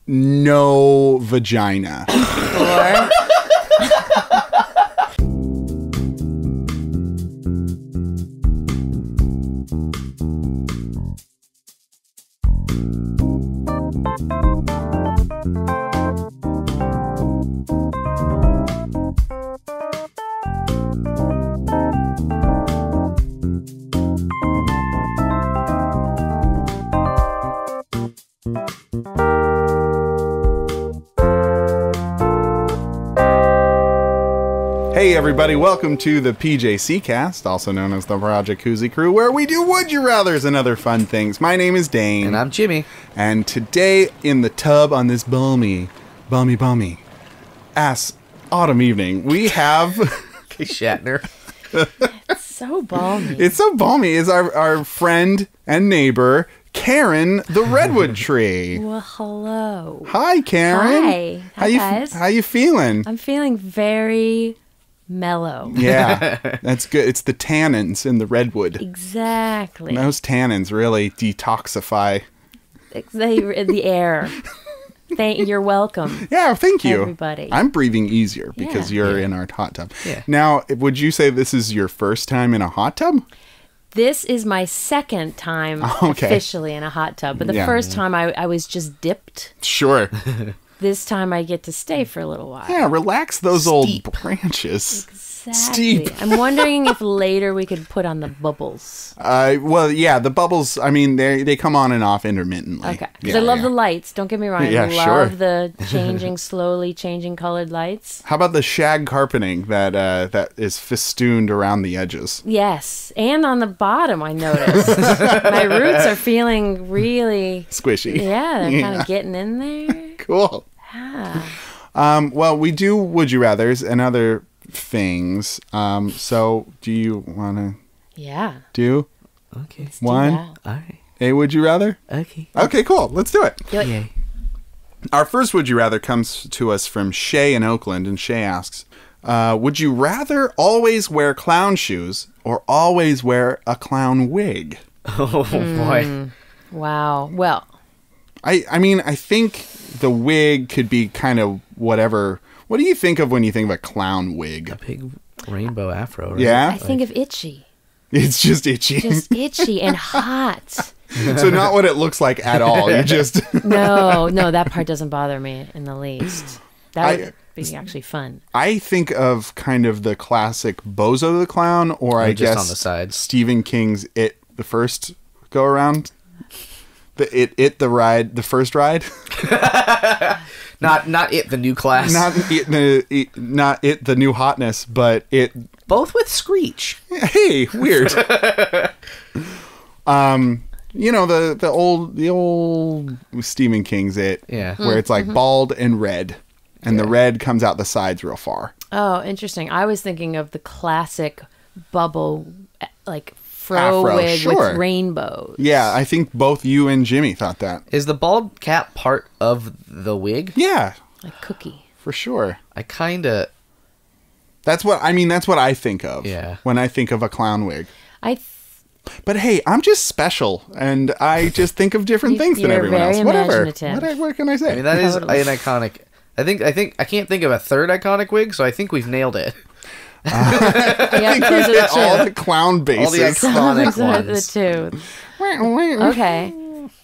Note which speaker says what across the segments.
Speaker 1: No vagina.
Speaker 2: Or
Speaker 1: Hey everybody, welcome to the PJC Cast, also known as the Project Koozie Crew, where we do Would You Rathers and other fun things. My name is Dane.
Speaker 3: And I'm Jimmy.
Speaker 1: And today in the tub on this balmy ass autumn evening, we have...
Speaker 3: Shatner.
Speaker 2: it's so balmy.
Speaker 1: It's so balmy. Is our friend and neighbor, Karen the Redwood Tree.
Speaker 2: Well, hello.
Speaker 1: Hi, Karen.
Speaker 2: Hi. Hi, guys.
Speaker 1: How you feeling?
Speaker 2: I'm feeling very mellow.
Speaker 1: Yeah, that's good. It's the tannins in the redwood.
Speaker 2: Exactly.
Speaker 1: Those tannins really detoxify.
Speaker 2: The air. You're welcome.
Speaker 1: Yeah, thank you.
Speaker 2: Everybody.
Speaker 1: I'm breathing easier because you're in our hot tub. Yeah. Now, would you say this is your first time in a hot tub?
Speaker 2: This is my second time officially in a hot tub. But the first time I was just dipped.
Speaker 1: Sure.
Speaker 2: This time I get to stay for a little while.
Speaker 1: Yeah, relax those old branches.
Speaker 2: Exactly.
Speaker 1: Steep.
Speaker 2: I'm wondering if later we could put on the bubbles.
Speaker 1: Well, yeah, the bubbles, I mean, they come on and off intermittently.
Speaker 2: Okay. Because I love the lights. Don't get me wrong.
Speaker 1: Yeah,
Speaker 2: I love the slowly changing colored lights.
Speaker 1: How about the shag carpeting that is festooned around the edges?
Speaker 2: Yes. And on the bottom, I noticed. My roots are feeling really...
Speaker 1: squishy.
Speaker 2: Yeah, they're kind of getting in there.
Speaker 1: Cool.
Speaker 2: Yeah.
Speaker 1: Well, we do Would You Rathers and other things. So do you want to do
Speaker 3: okay.
Speaker 1: one?
Speaker 3: All right.
Speaker 1: A Would You Rather?
Speaker 3: Okay.
Speaker 1: Okay, cool. Let's do it.
Speaker 3: Yay.
Speaker 1: Our first Would You Rather comes to us from Shay in Oakland, and Shay asks, would you rather always wear clown shoes or always wear a clown wig?
Speaker 3: Oh, boy.
Speaker 2: Wow. Well,
Speaker 1: I mean, I think the wig could be kind of whatever. What do you think of when you think of a clown wig?
Speaker 3: A big rainbow afro, right?
Speaker 1: Yeah?
Speaker 2: I think of itchy.
Speaker 1: It's just itchy.
Speaker 2: Just itchy and hot.
Speaker 1: So not what it looks like at all. You just...
Speaker 2: No, that part doesn't bother me in the least. That would be actually fun.
Speaker 1: I think of kind of the classic Bozo the Clown, or I guess
Speaker 3: on the sides.
Speaker 1: Stephen King's It, the first go around. The first ride.
Speaker 3: Not It, the new class.
Speaker 1: Not it, the new hotness, but It.
Speaker 3: Both with Screech.
Speaker 1: Hey, weird. You know, the old Stephen King's It.
Speaker 3: Yeah.
Speaker 1: Where it's like bald and red. And the red comes out the sides real far.
Speaker 2: Oh, interesting. I was thinking of the classic bubble, like
Speaker 1: Afro,
Speaker 2: wig with rainbows.
Speaker 1: Yeah, I think both you and Jimmy thought that.
Speaker 3: Is the bald cap part of the wig?
Speaker 1: Yeah.
Speaker 2: Like Cookie.
Speaker 1: For sure.
Speaker 3: I kind of...
Speaker 1: That's what I think of.
Speaker 3: Yeah.
Speaker 1: When I think of a clown wig.
Speaker 2: But
Speaker 1: hey, I'm just special, and I just think of different things than everyone else. Whatever. What can I say?
Speaker 3: I mean, that is an iconic... I can't think of a third iconic wig, so I think we've nailed it.
Speaker 1: I think we hit all the clown bases.
Speaker 3: All the iconic ones.
Speaker 2: The two. Okay.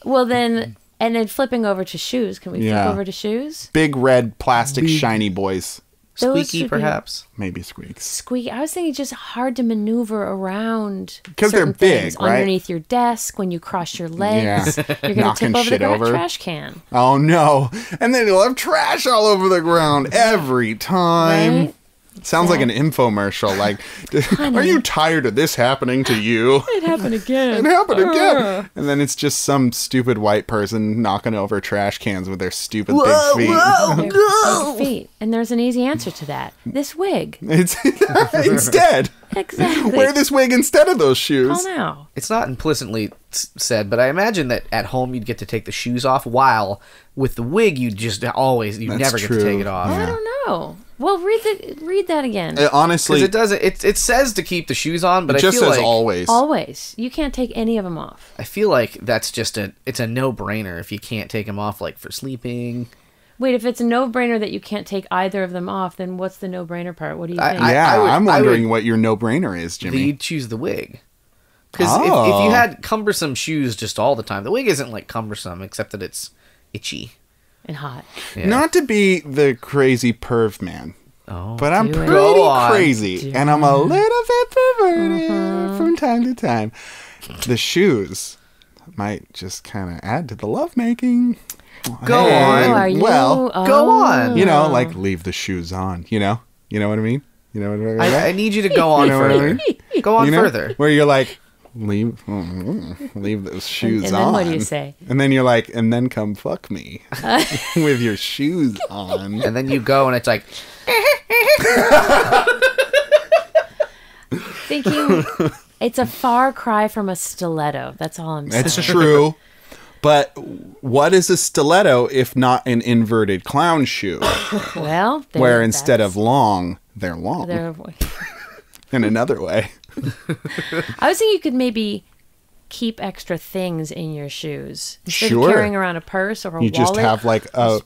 Speaker 2: Well then, and then flipping over to shoes. Can we flip over to shoes?
Speaker 1: Big red plastic shiny boys.
Speaker 3: Squeaky, perhaps.
Speaker 1: Maybe squeaks.
Speaker 2: Squeaky. I was thinking just hard to maneuver around
Speaker 1: because they're big, right?
Speaker 2: Underneath your desk when you cross your legs.
Speaker 1: Yeah.
Speaker 2: You're going to tip over the trash can.
Speaker 1: Oh no! And then you'll have trash all over the ground every time.
Speaker 2: Right?
Speaker 1: Sounds like an infomercial. Like, are you tired of this happening to you?
Speaker 2: It happened again.
Speaker 1: It happened again. And then it's just some stupid white person knocking over trash cans with their stupid big feet.
Speaker 2: Big feet. And there's an easy answer to that. This wig.
Speaker 1: It's instead.
Speaker 2: Exactly.
Speaker 1: Wear this wig instead of those shoes.
Speaker 2: Oh no.
Speaker 3: It's not implicitly said, but I imagine that at home you'd get to take the shoes off, while with the wig you never get to take it off.
Speaker 2: I don't know. Well, read that again.
Speaker 1: Honestly,
Speaker 3: it doesn't. It says to keep the shoes on, but
Speaker 1: it just
Speaker 3: I feel
Speaker 1: says
Speaker 3: like
Speaker 1: always.
Speaker 2: Always. You can't take any of them off.
Speaker 3: I feel like that's just it's a no-brainer if you can't take them off, like for sleeping.
Speaker 2: Wait, if it's a no-brainer that you can't take either of them off, then what's the no-brainer part? What do you think?
Speaker 1: I'm wondering what your no-brainer is, Jimmy.
Speaker 3: You'd choose the wig. Because if you had cumbersome shoes just all the time, the wig isn't like cumbersome, except that it's itchy.
Speaker 2: And hot.
Speaker 1: Yeah. Not to be the crazy perv man. But I'm pretty crazy, and I'm a little bit perverted from time to time. The shoes might just kind of add to the lovemaking.
Speaker 3: Go on.
Speaker 1: Go on. You know, like leave the shoes on. You know what I mean. You know what I mean.
Speaker 3: I need you to go on further. Go on further.
Speaker 1: Where you're like, leave those shoes on.
Speaker 2: And then what do you say?
Speaker 1: And then you're like, and then come fuck me with your shoes on.
Speaker 3: And then you go, and it's like.
Speaker 2: Thinking it's a far cry from a stiletto. That's all I'm saying.
Speaker 1: It's true. But what is a stiletto if not an inverted clown shoe?
Speaker 2: Well,
Speaker 1: where instead of long, they're long. In another way.
Speaker 2: I was thinking you could maybe keep extra things in your shoes. Instead of
Speaker 1: Sure.
Speaker 2: carrying around a purse or a wallet.
Speaker 1: You just have like a...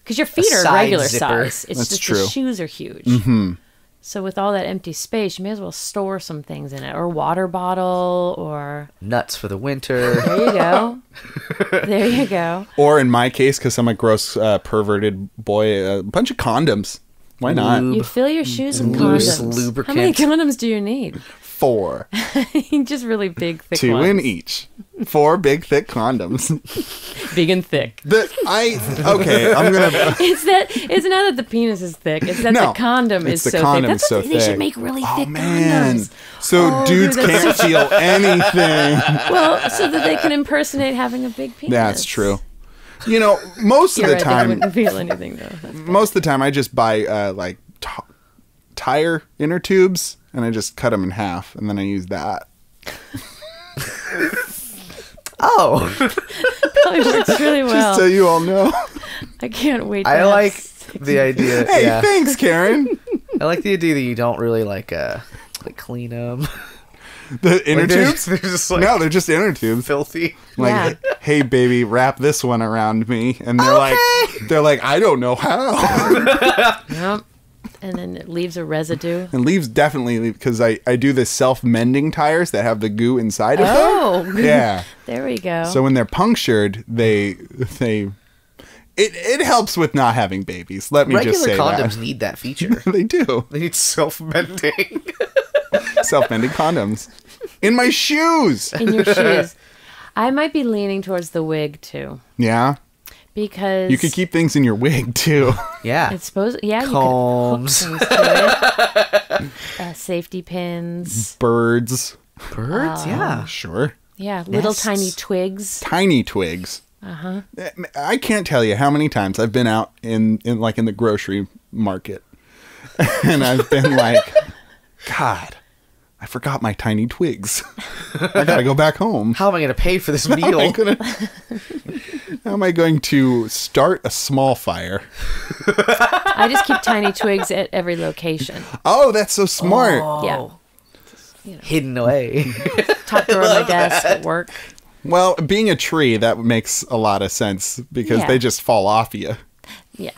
Speaker 2: Because your feet are regular
Speaker 3: zipper.
Speaker 2: size. It's
Speaker 1: That's
Speaker 2: just
Speaker 1: true.
Speaker 2: the shoes are huge. Mm-hmm. So with all that empty space, you may as well store some things in it. Or a water bottle or...
Speaker 3: Nuts for the winter.
Speaker 2: There you go. There you go.
Speaker 1: Or in my case, because I'm a gross perverted boy, a bunch of condoms. Why not?
Speaker 2: You fill your shoes with
Speaker 3: Loose
Speaker 2: condoms.
Speaker 3: lubricant.
Speaker 2: How many condoms do you need?
Speaker 1: 4.
Speaker 2: Just really big, thick
Speaker 1: 2
Speaker 2: ones.
Speaker 1: in each. 4 big, thick condoms.
Speaker 2: Big and thick.
Speaker 1: Okay, I'm going to...
Speaker 2: It's not that the penis is thick. It's that the condom is so thick. That's what they should make really thick condoms.
Speaker 1: So dudes can't feel anything.
Speaker 2: Well, so that they can impersonate having a big penis.
Speaker 1: That's true. You know, most of the time...
Speaker 2: I wouldn't feel anything, though.
Speaker 1: Most of the time, I just buy, tire inner tubes, and I just cut them in half, and then I use that.
Speaker 3: Oh.
Speaker 2: Probably works really well.
Speaker 1: Just so you all know.
Speaker 2: I can't wait to
Speaker 3: I like the idea.
Speaker 1: Hey,
Speaker 3: yeah.
Speaker 1: thanks, Karen.
Speaker 3: I like the idea that you don't really like clean them.
Speaker 1: The inner tubes?
Speaker 3: They're just like
Speaker 1: No, they're just inner tubes.
Speaker 3: filthy.
Speaker 1: Like, hey, baby, wrap this one around me. And they're like, I don't know how.
Speaker 2: Yep. And then it leaves a residue.
Speaker 1: And leaves definitely, because I do the self-mending tires that have the goo inside of them.
Speaker 2: Oh.
Speaker 1: Yeah.
Speaker 2: There we go.
Speaker 1: So when they're punctured, it helps with not having babies. Let me just say
Speaker 3: Regular
Speaker 1: that.
Speaker 3: condoms need that feature.
Speaker 1: They do.
Speaker 3: They need self-mending.
Speaker 1: Self-mending condoms. In my shoes.
Speaker 2: In your shoes. I might be leaning towards the wig, too.
Speaker 1: Yeah.
Speaker 2: Because...
Speaker 1: You could keep things in your wig, too.
Speaker 3: Yeah.
Speaker 2: It's supposed... Yeah,
Speaker 3: Combs.
Speaker 2: you could hook things to it. Safety pins.
Speaker 1: Birds.
Speaker 3: Birds, yeah.
Speaker 1: Sure.
Speaker 2: Yeah, little
Speaker 3: Nests.
Speaker 2: tiny twigs.
Speaker 1: Tiny twigs. Uh-huh. I can't tell you how many times I've been out in the grocery market. And I've been like, God, I forgot my tiny twigs. I gotta go back home.
Speaker 3: How am I going to pay for this meal?
Speaker 1: How am I going to start a small fire?
Speaker 2: I just keep tiny twigs at every location.
Speaker 1: Oh, that's so smart.
Speaker 3: Oh.
Speaker 2: Yeah.
Speaker 3: Hidden away.
Speaker 2: Top drawer of my desk at work.
Speaker 1: Well, being a tree, that makes a lot of sense because they just fall off you.
Speaker 2: Yeah.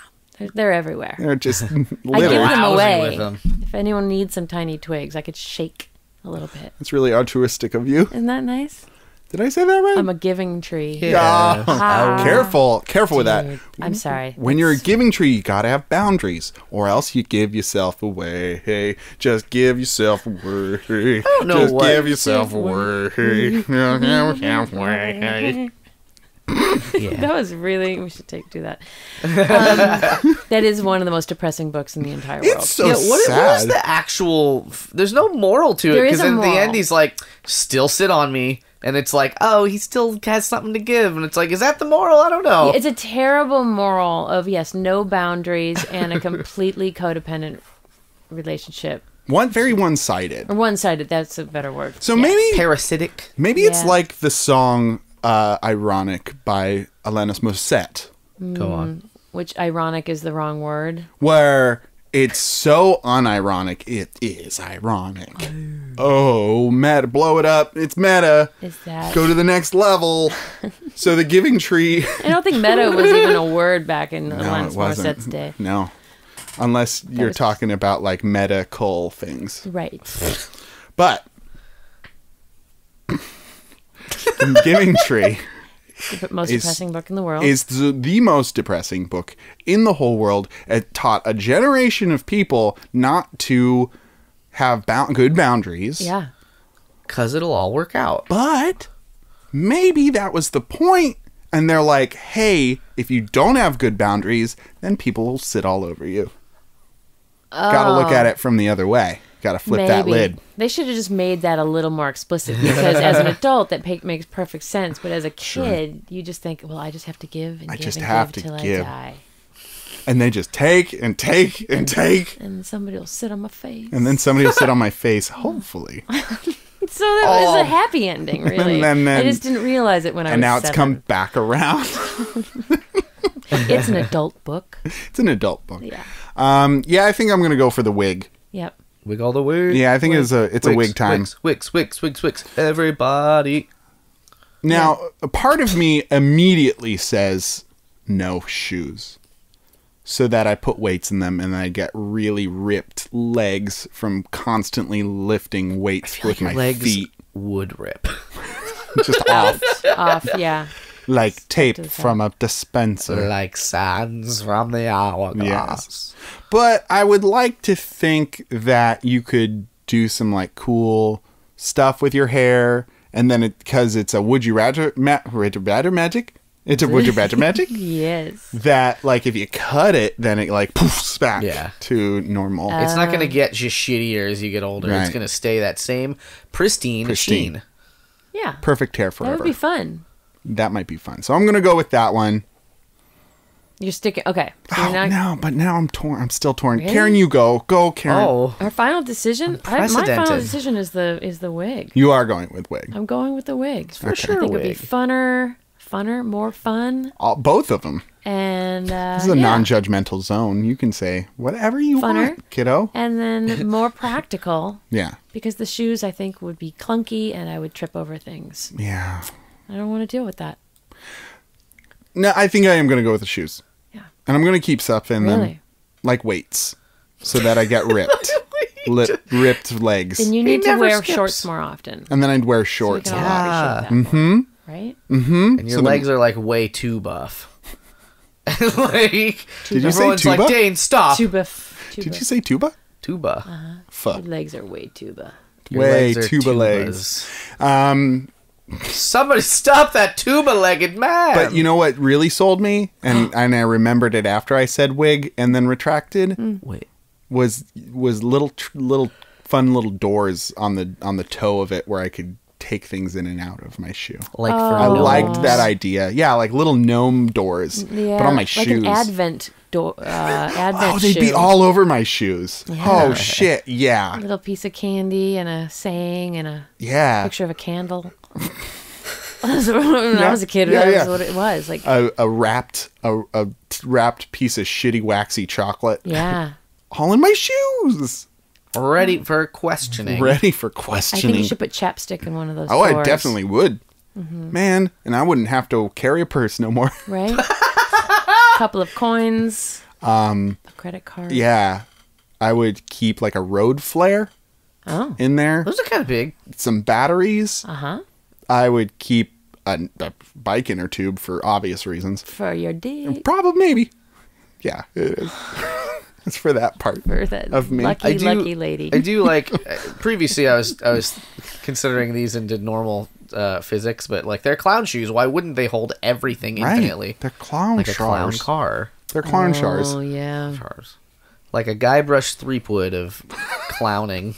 Speaker 2: They're everywhere.
Speaker 1: They're just
Speaker 2: I give
Speaker 1: little.
Speaker 2: them away.
Speaker 3: With them.
Speaker 2: If anyone needs some tiny twigs, I could shake a little bit.
Speaker 1: It's really altruistic of you.
Speaker 2: Isn't that nice?
Speaker 1: Did I say that right?
Speaker 2: I'm a giving tree.
Speaker 1: Yeah.
Speaker 2: Ah.
Speaker 1: Careful with that.
Speaker 2: Dude, I'm sorry.
Speaker 1: When you're a giving tree, you gotta have boundaries, or else you give yourself away. Hey, just give yourself away. I
Speaker 3: don't know
Speaker 1: just
Speaker 3: what.
Speaker 1: give yourself away. Give yourself away.
Speaker 3: Yeah.
Speaker 2: That was really... We should do that. That is one of the most depressing books in the entire world.
Speaker 1: It's so
Speaker 3: Yeah, what is
Speaker 1: sad.
Speaker 3: the actual... There's no moral to it,
Speaker 2: There is
Speaker 3: because
Speaker 2: a
Speaker 3: in the
Speaker 2: moral.
Speaker 3: end he's like, still sit on me, and it's like, oh, he still has something to give, and it's like, is that the moral? I don't know.
Speaker 2: It's a terrible moral of, yes, no boundaries and a completely codependent relationship.
Speaker 1: Very one-sided.
Speaker 2: Or one-sided, that's a better word.
Speaker 1: So
Speaker 2: Yes.
Speaker 3: Parasitic.
Speaker 1: maybe it's
Speaker 2: Yeah.
Speaker 1: like the song "Ironic" by Alanis Morissette,
Speaker 3: Go on.
Speaker 2: Which ironic is the wrong word.
Speaker 1: where It's so unironic. It is ironic. Oh, meta. Blow it up. It's meta.
Speaker 2: Is that...
Speaker 1: Go to the next level. So the Giving Tree...
Speaker 2: I don't think meta was even a word back in Alanis Morissette's day.
Speaker 1: No. Unless you're talking about, like, medical things.
Speaker 2: Right.
Speaker 1: But... the Giving Tree...
Speaker 2: The most depressing book in the world.
Speaker 1: Is the most depressing book in the whole world. It taught a generation of people not to have good boundaries.
Speaker 2: Yeah.
Speaker 3: Because it'll all work out.
Speaker 1: But maybe that was the point. And they're like, hey, if you don't have good boundaries, then people will sit all over you. Got to look at it from the other way. Got to flip that lid.
Speaker 2: They should have just made that a little more explicit, because as an adult that makes perfect sense, but as a kid you just think, well, I just have to give and give and give till I die.
Speaker 1: And they just take and take and take.
Speaker 2: And somebody will sit on my face.
Speaker 1: And then somebody will sit on my face, hopefully.
Speaker 2: So that was a happy ending, really.
Speaker 1: And then,
Speaker 2: I just didn't realize it when I was 7.
Speaker 1: And now it's come back around.
Speaker 2: It's an adult book.
Speaker 1: It's an adult book.
Speaker 2: Yeah.
Speaker 1: Yeah, I think I'm going to go for the wig.
Speaker 2: Yep.
Speaker 3: Wig all the wig.
Speaker 1: Yeah, I think it's a wig time.
Speaker 3: Wigs. Everybody.
Speaker 1: Now, a part of me immediately says no shoes, so that I put weights in them and I get really ripped legs from constantly lifting weights with my
Speaker 3: legs
Speaker 1: feet.
Speaker 3: Would rip.
Speaker 1: Just off.
Speaker 2: Off, yeah.
Speaker 1: Like tape from a dispenser.
Speaker 3: Like sands from the hourglass.
Speaker 1: Yes. But I would like to think that you could do some like cool stuff with your hair, and then because it's a would you rather magic? It's a would you rather magic?
Speaker 2: Yes.
Speaker 1: That like if you cut it, then it like poofs back to normal.
Speaker 3: It's not going to get just shittier as you get older.
Speaker 1: Right.
Speaker 3: It's going to stay that same pristine sheen.
Speaker 2: Yeah.
Speaker 1: Perfect hair forever.
Speaker 2: That would be fun.
Speaker 1: That might be fun. So I'm going to go with that one.
Speaker 2: You're sticking... Okay. So
Speaker 1: No, but now I'm torn. I'm still torn.
Speaker 2: Really?
Speaker 1: Karen, you go. Go, Karen.
Speaker 3: Oh.
Speaker 2: Our final decision? My final decision is the wig.
Speaker 1: You are going with wig.
Speaker 2: I'm going with the wig.
Speaker 1: For sure.
Speaker 2: I think it would be funner, more fun.
Speaker 1: Both of them.
Speaker 2: And
Speaker 1: this is a non-judgmental zone. You can say whatever you want, kiddo.
Speaker 2: And then more practical.
Speaker 1: Yeah.
Speaker 2: Because the shoes, I think, would be clunky and I would trip over things.
Speaker 1: Yeah.
Speaker 2: I don't want to deal with that.
Speaker 1: No, I think I am going to go with the shoes.
Speaker 2: Yeah.
Speaker 1: And I'm going to keep stuff in them. Like weights. So that I get ripped. Ripped legs.
Speaker 2: Then you need to wear shorts more often.
Speaker 1: And then I'd wear shorts.
Speaker 2: So mm-hmm. Right?
Speaker 1: Mm-hmm.
Speaker 3: And your legs are like way too buff. Like,
Speaker 1: did you say tuba?
Speaker 3: Like, Dane, stop.
Speaker 2: Tuba.
Speaker 1: Did you say tuba?
Speaker 3: Tuba.
Speaker 2: Uh-huh.
Speaker 1: Fuck.
Speaker 2: Your legs are way tuba.
Speaker 1: Way tuba legs.
Speaker 3: Somebody stop that tuba-legged man.
Speaker 1: But you know what really sold me, and I remembered it after I said wig and then retracted.
Speaker 3: Wait,
Speaker 1: was little fun little doors on the toe of it where I could take things in and out of my shoe.
Speaker 3: Like for
Speaker 1: I liked that idea. Yeah, like little gnome doors, but on my shoes.
Speaker 2: Like an Advent door. Advent
Speaker 1: they'd be all over my shoes.
Speaker 2: Yeah.
Speaker 1: Oh shit! Yeah.
Speaker 2: A little piece of candy and a saying and a picture of a candle. When I was a kid, that was what it was. Like
Speaker 1: a wrapped piece of shitty waxy chocolate.
Speaker 2: Yeah.
Speaker 1: All in my shoes.
Speaker 3: Ready for questioning.
Speaker 1: I think
Speaker 2: you should put chapstick in one of those
Speaker 1: doors.
Speaker 2: I
Speaker 1: definitely would. Mm-hmm. Man, and I wouldn't have to carry a purse no more.
Speaker 2: Right? A couple of coins. A credit card.
Speaker 1: Yeah. I would keep like a road flare in there.
Speaker 3: Those are kind of big.
Speaker 1: Some batteries.
Speaker 2: Uh-huh.
Speaker 1: I would keep a bike inner tube for obvious reasons.
Speaker 2: For your dick.
Speaker 1: Probably, maybe. Yeah, it is. It's for that part
Speaker 2: for that
Speaker 1: of me.
Speaker 2: Lucky lady.
Speaker 3: I do like. Previously, I was considering these into normal physics, but like they're clown shoes. Why wouldn't they hold everything infinitely?
Speaker 1: Right. They're clown
Speaker 3: like
Speaker 1: shars.
Speaker 3: A clown car.
Speaker 1: They're clown shars.
Speaker 2: Oh yeah.
Speaker 3: Shars. Like a Guybrush Threepwood of clowning.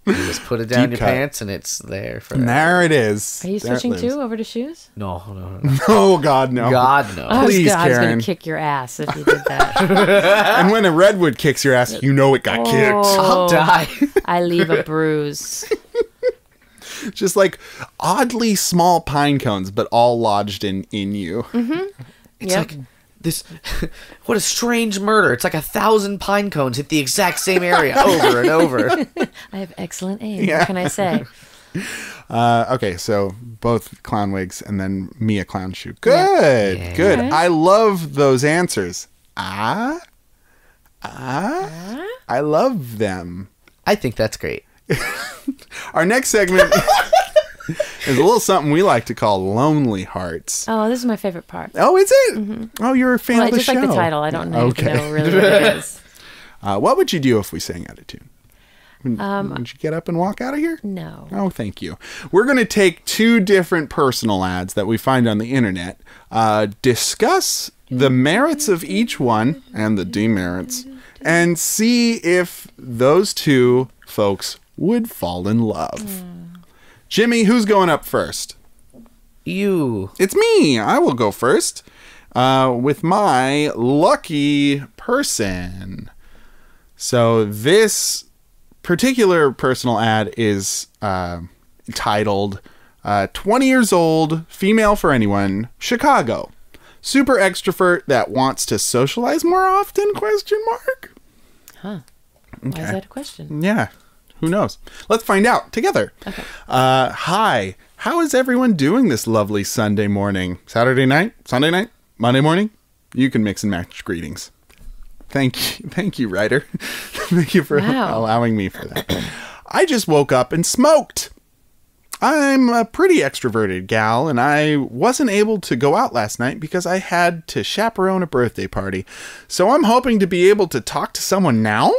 Speaker 3: You just put it down your pants and it's there for.
Speaker 1: And there it is.
Speaker 2: Are you switching over to shoes?
Speaker 3: No.
Speaker 1: Oh God, no.
Speaker 3: God, no.
Speaker 1: Please,
Speaker 2: I was
Speaker 1: Karen.
Speaker 2: gonna kick your ass if you did that.
Speaker 1: And when a redwood kicks your ass, you know it got kicked.
Speaker 3: I'll die.
Speaker 2: I leave a bruise.
Speaker 1: Just like oddly small pine cones, but all lodged in you.
Speaker 2: Mm-hmm.
Speaker 3: It's like this, what a strange murder. It's like 1,000 pine cones hit the exact same area over and over.
Speaker 2: I have excellent aim. Yeah. What can I say?
Speaker 1: Okay, so both clown wigs and then me a clown shoe. Good, good. Okay. I love those answers. I love them.
Speaker 3: I think that's great.
Speaker 1: Our next segment is a little something we like to call Lonely Hearts.
Speaker 2: Oh, this is my favorite part.
Speaker 1: Oh, is it? Mm-hmm. Oh, you're a fan of the show.
Speaker 2: I just like the title. I don't know really what it is.
Speaker 1: What would you do if we sang out of tune? Would you get up and walk out of here?
Speaker 2: No.
Speaker 1: Oh, thank you. We're going to take 2 different personal ads that we find on the internet, discuss the merits of each one and the demerits, and see if those 2 folks would fall in love. Jimmy, who's going up first?
Speaker 3: You.
Speaker 1: It's me. I will go first with my lucky person. So this particular personal ad is titled 20 years old, female for anyone, Chicago. Super extrovert that wants to socialize more often, question mark?
Speaker 2: Huh. Okay. Why is that a question?
Speaker 1: Yeah. Who knows? Let's find out together. Okay. Hi. How is everyone doing this lovely Sunday morning? Saturday night? Sunday night? Monday morning? You can mix and match greetings. Thank you, writer. Thank you for allowing me for that. I just woke up and smoked. I'm a pretty extroverted gal, and I wasn't able to go out last night because I had to chaperone a birthday party. So I'm hoping to be able to talk to someone now?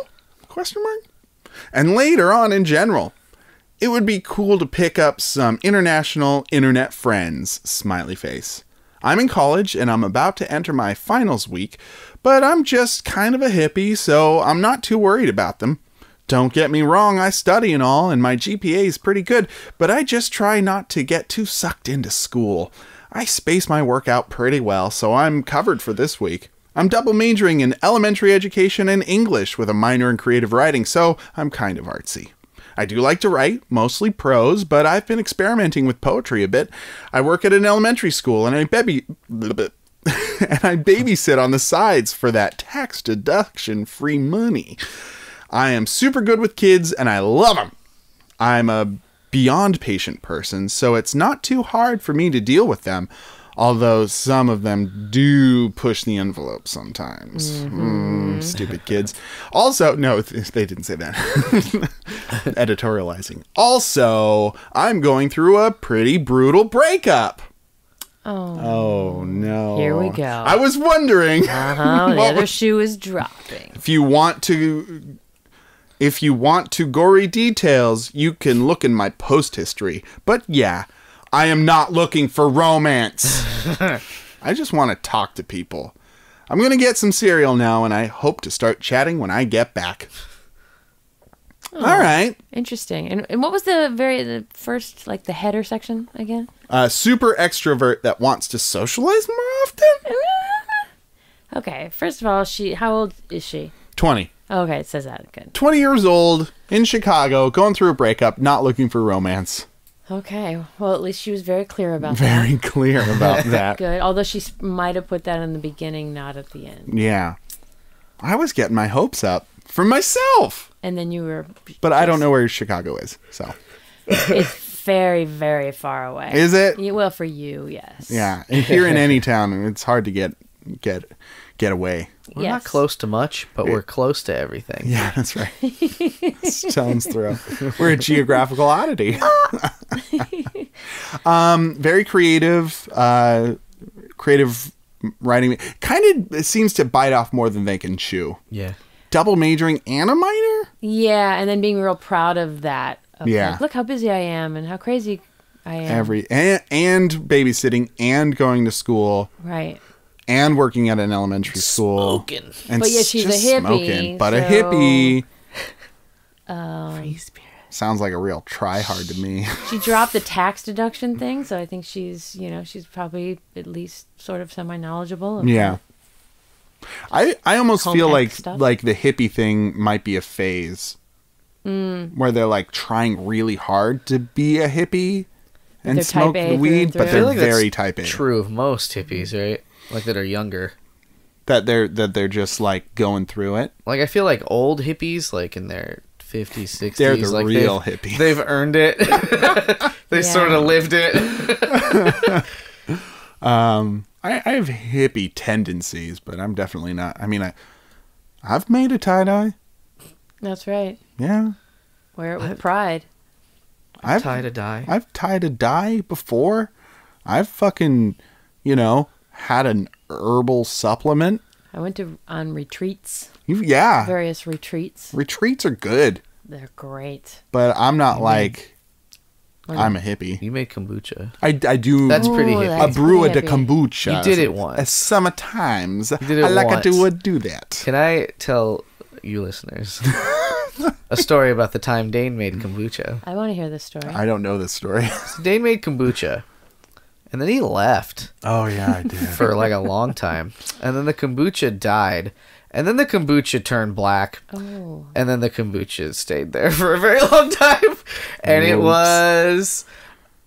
Speaker 1: Question mark? And later on in general. It would be cool to pick up some international internet friends, smiley face. I'm in college and I'm about to enter my finals week, but I'm just kind of a hippie, so I'm not too worried about them. Don't get me wrong, I study and all, and my GPA is pretty good, but I just try not to get too sucked into school. I space my work out pretty well, so I'm covered for this week. I'm double majoring in elementary education and English with a minor in creative writing, so I'm kind of artsy. I do like to write, mostly prose, but I've been experimenting with poetry a bit. I work at an elementary school, and I babysit on the sides for that tax deduction-free money. I am super good with kids, and I love them. I'm a beyond patient person, so it's not too hard for me to deal with them, although some of them do push the envelope sometimes. Stupid kids. Also, no, they didn't say that. Editorializing. Also, I'm going through a pretty brutal breakup. Oh no.
Speaker 2: Here we go.
Speaker 1: I was wondering.
Speaker 2: The other shoe is dropping.
Speaker 1: If you want to gory details, you can look in my post history. But yeah, I am not looking for romance. I just want to talk to people. I'm going to get some cereal now, and I hope to start chatting when I get back. All right.
Speaker 2: Interesting. And what was the first, like the header section again?
Speaker 1: Super extrovert that wants to socialize more often?
Speaker 2: Okay. First of all, how old is she?
Speaker 1: 20.
Speaker 2: Okay, it says that. Good.
Speaker 1: 20 years old, in Chicago, going through a breakup, not looking for romance.
Speaker 2: Okay. Well, at least she was very clear about that.
Speaker 1: Very clear about that.
Speaker 2: Good. Although she might have put that in the beginning, not at the end.
Speaker 1: Yeah. I was getting my hopes up for myself.
Speaker 2: And then you were...
Speaker 1: But I don't know where Chicago is, so...
Speaker 2: It's very, very far away.
Speaker 1: Is it?
Speaker 2: Well, for you, yes.
Speaker 1: Yeah. Here in any town, it's hard to get away.
Speaker 3: We're not close to much, but we're close to everything.
Speaker 1: Yeah, that's right. Stone's throw. We're a geographical oddity. Very creative writing. Kind of seems to bite off more than they can chew.
Speaker 3: Yeah.
Speaker 1: Double majoring and a minor?
Speaker 2: Yeah, and then being real proud of that.
Speaker 1: Yeah.
Speaker 2: Like, look how busy I am and how crazy I am.
Speaker 1: And babysitting and going to school.
Speaker 2: Right.
Speaker 1: And working at an elementary school.
Speaker 3: Smoking.
Speaker 1: And
Speaker 2: but yeah, she's a hippie.
Speaker 1: Smoking, but a hippie.
Speaker 3: Free spirit.
Speaker 1: Sounds like a real try-hard to me.
Speaker 2: She dropped the tax deduction thing, so I think she's probably at least sort of semi-knowledgeable.
Speaker 1: Yeah. I almost feel like the hippie thing might be a phase. Where they're like trying really hard to be a hippie and smoke weed, but they're very type A.
Speaker 3: True of most hippies, right? Like that are younger.
Speaker 1: that they're just like going through it.
Speaker 3: Like I feel like old hippies, like in their 50s, 60s,
Speaker 1: They're the
Speaker 3: like
Speaker 1: real hippies.
Speaker 3: They've earned it. They sort of lived it.
Speaker 1: I have hippie tendencies, but I'm definitely not. I mean, I've made a tie-dye.
Speaker 2: That's right.
Speaker 1: Yeah.
Speaker 2: Wear it with pride.
Speaker 3: I've tied a dye.
Speaker 1: I've tied a dye before. I've fucking, had an herbal supplement.
Speaker 2: I went on retreats.
Speaker 1: Yeah.
Speaker 2: Various retreats.
Speaker 1: Retreats are good.
Speaker 2: They're great.
Speaker 1: But I'm not I'm a hippie.
Speaker 3: You made kombucha.
Speaker 1: I do.
Speaker 3: That's pretty hippie.
Speaker 1: A brewer de kombucha.
Speaker 3: You did it once.
Speaker 1: Sometimes.
Speaker 3: You did it
Speaker 1: I like
Speaker 3: once.
Speaker 1: to do that.
Speaker 3: Can I tell you listeners a story about the time Dane made kombucha?
Speaker 2: I want to hear this story.
Speaker 1: I don't know this story.
Speaker 3: So Dane made kombucha, and then he left.
Speaker 1: Oh, yeah, I did.
Speaker 3: For like a long time. And then the kombucha died. And then the kombucha turned black.
Speaker 2: Oh.
Speaker 3: And then the kombucha stayed there for a very long time. And it was...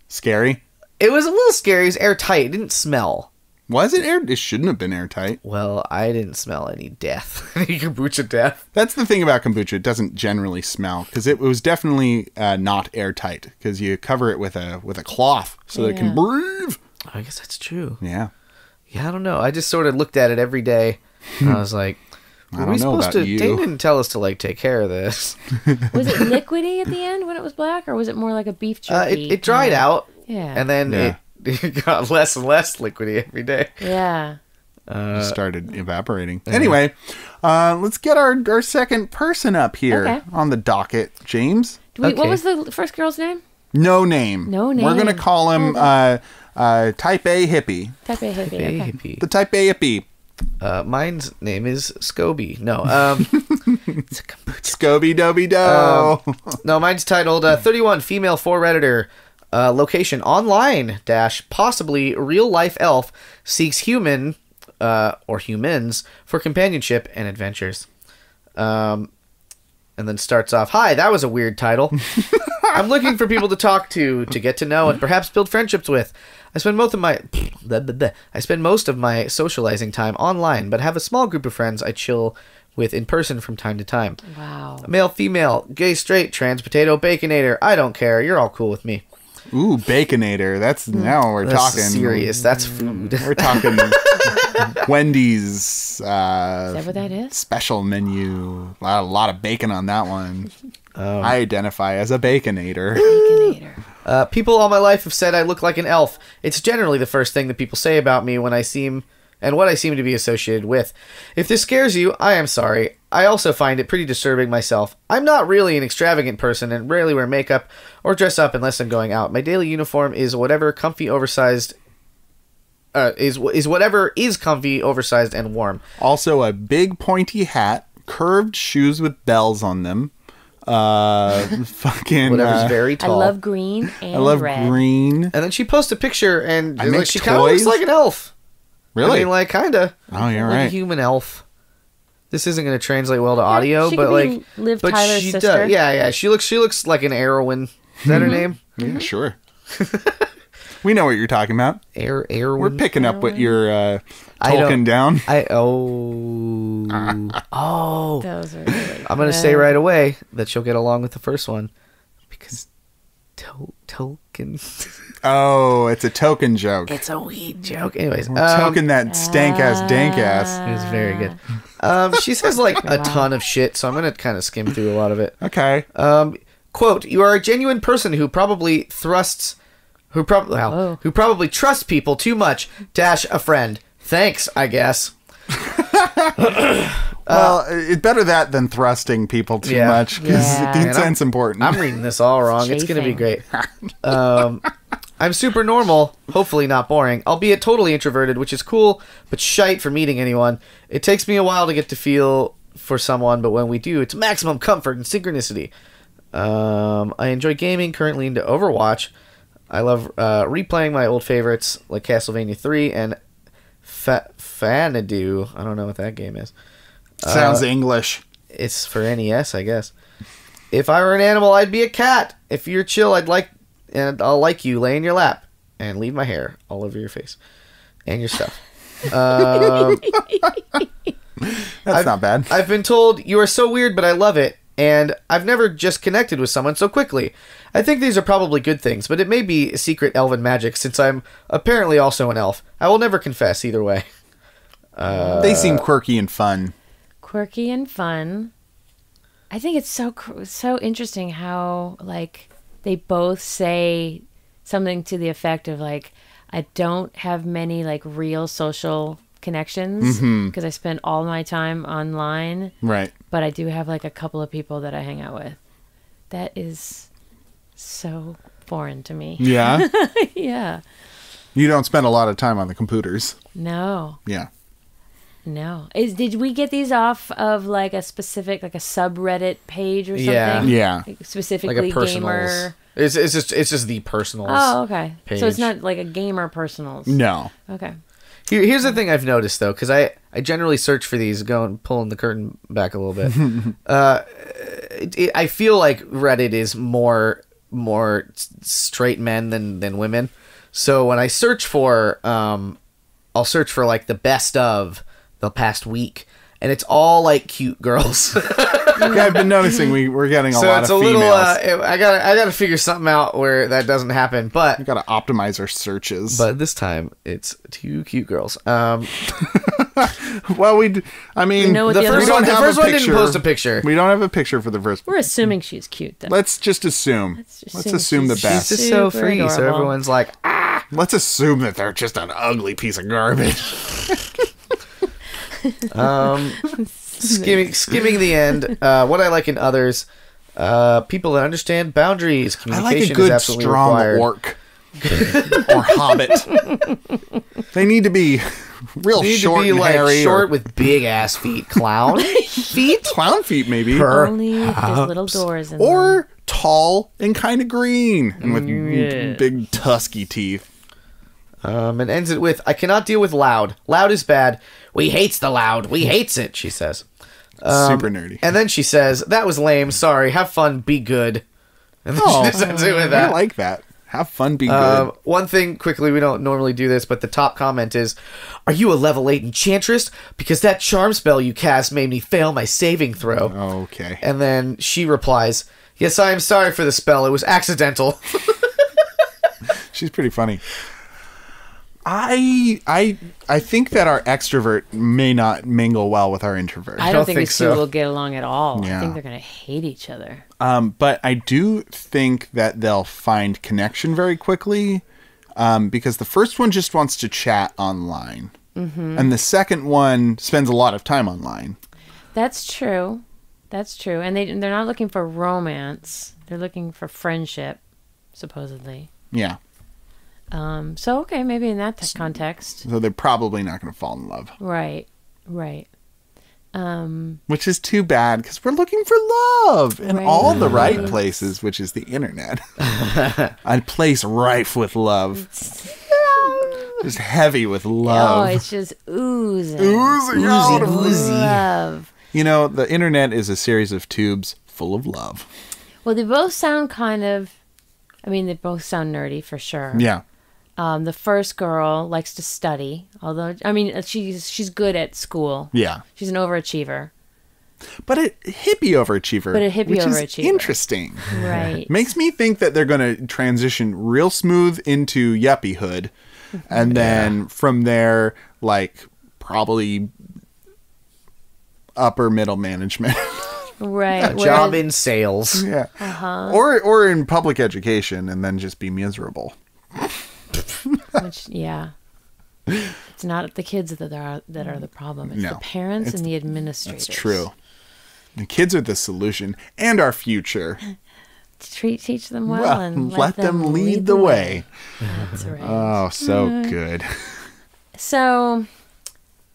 Speaker 1: Scary?
Speaker 3: It was a little scary. It was airtight. It didn't smell.
Speaker 1: Was it air? It shouldn't have been airtight.
Speaker 3: Well, I didn't smell any death. Any kombucha death.
Speaker 1: That's the thing about kombucha. It doesn't generally smell. Because it was definitely not airtight. Because you cover it with a cloth so that it can breathe.
Speaker 3: I guess that's true.
Speaker 1: Yeah.
Speaker 3: Yeah, I don't know. I just sort of looked at it every day. And I was like...
Speaker 1: I don't know about you.
Speaker 3: Dane didn't tell us to like take care of this.
Speaker 2: Was it liquidy at the end when it was black, or was it more like a beef jerky?
Speaker 3: It dried out.
Speaker 2: Yeah.
Speaker 3: And then it got less and less liquidy every day.
Speaker 2: Yeah.
Speaker 1: It started evaporating. Anyway, let's get our second person up here on the docket, James.
Speaker 2: What was the first girl's name?
Speaker 1: No name.
Speaker 2: No name.
Speaker 1: We're going to call him Type A Hippie.
Speaker 2: Type A Hippie.
Speaker 3: Hippie.
Speaker 1: The Type A Hippie.
Speaker 3: Mine's name is Scoby. No, it's a kombucha.
Speaker 1: Scoby-Doby-Do.
Speaker 3: No, mine's titled 31 Female 4 Redditor. Location online -- possibly real life elf seeks human or humans for companionship and adventures. And then starts off, "Hi, that was a weird title. I'm looking for people to talk to get to know, and perhaps build friendships with. I spend most of my socializing time online, but have a small group of friends I chill with in person from time to time.
Speaker 2: Wow.
Speaker 3: Male, female, gay, straight, trans, potato, baconator. I don't care. You're all cool with me."
Speaker 1: Ooh, Baconator. Now we're talking.
Speaker 3: Serious. That's food.
Speaker 1: We're talking Wendy's. Is
Speaker 2: that what that is?
Speaker 1: Special menu. A lot of bacon on that one. I identify as a Baconator.
Speaker 2: Baconator.
Speaker 3: People all my life have said I look like an elf. It's generally the first thing that people say about me when I seem and what I seem to be associated with. If this scares you, I am sorry. I also find it pretty disturbing myself. I'm not really an extravagant person and rarely wear makeup or dress up unless I'm going out. My daily uniform is whatever comfy, oversized. Is whatever is comfy, oversized, and warm.
Speaker 1: Also, a big pointy hat, curved shoes with bells on them. Fucking
Speaker 3: whatever's very tall.
Speaker 2: I love green and
Speaker 1: I love
Speaker 2: red.
Speaker 1: green.
Speaker 3: And then she posts a picture, and
Speaker 1: I make
Speaker 3: she kind of looks like an elf.
Speaker 1: Really?
Speaker 3: I mean, kind of.
Speaker 1: Oh, you're
Speaker 3: like
Speaker 1: right.
Speaker 3: A human elf. This isn't going to translate well to audio,
Speaker 2: she
Speaker 3: but
Speaker 2: could be Liv Tyler's
Speaker 3: she
Speaker 2: sister.
Speaker 3: does. Yeah. She looks like an heroine. Is that her name?
Speaker 1: Yeah, sure. We know what you're talking about.
Speaker 3: Heroine.
Speaker 1: We're picking up what you're talking down.
Speaker 3: Oh.
Speaker 2: Those are really
Speaker 3: I'm going to say right away that she'll get along with the first one because token.
Speaker 1: Oh, it's a token joke.
Speaker 3: It's a weed joke. Anyways,
Speaker 1: token that stank ass dank ass.
Speaker 3: It was very good. She says like a ton of shit, so I'm gonna kind of skim through a lot of it.
Speaker 1: Okay.
Speaker 3: Quote: "You are a genuine person who probably trusts people too much. - a friend. Thanks, I guess."
Speaker 1: Well, it's better that than thrusting people too much because consent's important.
Speaker 3: I'm reading this all wrong. It's going to be great. I'm super normal, hopefully not boring, albeit totally introverted, which is cool, but shite for meeting anyone. It takes me a while to get to feel for someone, but when we do, it's maximum comfort and synchronicity. I enjoy gaming, currently into Overwatch. I love replaying my old favorites like Castlevania 3 and Fanadu. I don't know what that game is.
Speaker 1: Sounds English.
Speaker 3: It's for NES, I guess. If I were an animal, I'd be a cat. If you're chill, I'll like you, lay in your lap, and leave my hair all over your face and your stuff.
Speaker 1: That's not bad.
Speaker 3: I've been told you are so weird, but I love it. And I've never just connected with someone so quickly. I think these are probably good things, but it may be secret elven magic since I'm apparently also an elf. I will never confess either way.
Speaker 1: They seem quirky and fun.
Speaker 2: Quirky and fun. I think it's so interesting how, like, they both say something to the effect of, like, I don't have many, like, real social connections because I spend all my time online.
Speaker 1: Right.
Speaker 2: But I do have, like, a couple of people that I hang out with. That is so foreign to me.
Speaker 1: Yeah?
Speaker 2: Yeah.
Speaker 1: You don't spend a lot of time on the computers.
Speaker 2: No.
Speaker 1: Yeah.
Speaker 2: No. Did we get these off of, like, a specific, like, a subreddit page or something?
Speaker 1: Yeah.
Speaker 2: Like, specifically
Speaker 3: Like a personals.
Speaker 2: gamer.
Speaker 3: It's just the personals.
Speaker 2: Oh, okay.
Speaker 3: Page.
Speaker 2: So it's not like a gamer personals.
Speaker 1: No.
Speaker 2: Okay.
Speaker 3: Here's the thing I've noticed, though, because I generally search for these, pulling the curtain back a little bit. I feel like Reddit is more straight men than women. So when I search for, I'll search for, like, the best of the past week, and it's all, like, cute girls.
Speaker 1: Yeah, I've been noticing we're getting a lot of females.
Speaker 3: I gotta figure something out where that doesn't happen, but
Speaker 1: We gotta optimize our searches.
Speaker 3: But this time, it's 2 cute girls.
Speaker 1: Well, I mean,
Speaker 2: You know what
Speaker 3: The
Speaker 2: the other
Speaker 3: first
Speaker 2: one-
Speaker 3: one, the first one didn't post a picture.
Speaker 1: We don't have a picture for the first.
Speaker 2: We're assuming she's cute, though.
Speaker 1: Let's just assume. Let's assume the
Speaker 2: she's
Speaker 1: best.
Speaker 3: It's just so
Speaker 2: Super
Speaker 3: free, so
Speaker 2: adorable.
Speaker 3: everyone's like,
Speaker 1: Let's assume that they're just an ugly piece of garbage.
Speaker 3: skimming the end. What I like in others, people that understand boundaries.
Speaker 1: I
Speaker 3: Communication
Speaker 1: like a
Speaker 3: is
Speaker 1: good,
Speaker 3: absolutely
Speaker 1: strong
Speaker 3: required.
Speaker 1: orc or hobbit. They need to be real
Speaker 3: They need
Speaker 1: short
Speaker 3: to be
Speaker 1: and
Speaker 3: like
Speaker 1: hairy,
Speaker 3: short
Speaker 1: or
Speaker 3: with big ass feet. Clown feet.
Speaker 1: clown feet, maybe.
Speaker 2: Only if there's little doors in them.
Speaker 1: Or tall and kind of green and with big tusky teeth.
Speaker 3: And ends it with, I cannot deal with loud. Loud is bad. We hates the loud. We hates it, she says.
Speaker 1: Super nerdy.
Speaker 3: And then she says, that was lame. Sorry. Have fun. Be good. And then she just ends it with that.
Speaker 1: I like that. Have fun, be good.
Speaker 3: One thing quickly, we don't normally do this, but the top comment is, are you a level 8 enchantress? Because that charm spell you cast made me fail my saving throw.
Speaker 1: Okay.
Speaker 3: And then she replies, yes, I am sorry for the spell. It was accidental.
Speaker 1: She's pretty funny. I think that our extrovert may not mingle well with our introvert.
Speaker 2: I don't think these two
Speaker 3: so.
Speaker 2: will get along at all.
Speaker 1: Yeah.
Speaker 2: I think they're going to hate each other.
Speaker 1: But I do think that they'll find connection very quickly, because the first one just wants to chat online, and the second one spends a lot of time online.
Speaker 2: That's true. That's true. And they're not looking for romance. They're looking for friendship, supposedly.
Speaker 1: Yeah.
Speaker 2: So, okay, maybe in that context.
Speaker 1: So they're probably not going to fall in love.
Speaker 2: Right. Right.
Speaker 1: Which is too bad, because we're looking for love in
Speaker 2: Right.
Speaker 1: all the right places, which is the internet. A place rife with love. Just heavy with love.
Speaker 2: Oh, it's just oozing.
Speaker 1: Oozing out of
Speaker 2: love.
Speaker 1: You know, the internet is a series of tubes full of love.
Speaker 2: Well, they both sound they both sound nerdy for sure.
Speaker 1: Yeah.
Speaker 2: The first girl likes to study, although, she's good at school.
Speaker 1: Yeah.
Speaker 2: She's an overachiever.
Speaker 1: But a hippie overachiever.
Speaker 2: Which
Speaker 1: is
Speaker 2: overachiever.
Speaker 1: interesting.
Speaker 2: Right.
Speaker 1: Makes me think that they're going to transition real smooth into yuppiehood. And then from there, like, probably upper middle management.
Speaker 2: Right.
Speaker 3: A job in sales.
Speaker 1: Yeah. Or in public education, and then just be miserable.
Speaker 2: Which, yeah. It's not the kids that are the problem. It's the parents and the administrators.
Speaker 1: That's true. The kids are the solution and our future.
Speaker 2: Teach them well and
Speaker 1: let them lead the way.
Speaker 2: That's right.
Speaker 1: Oh, so good.
Speaker 2: So,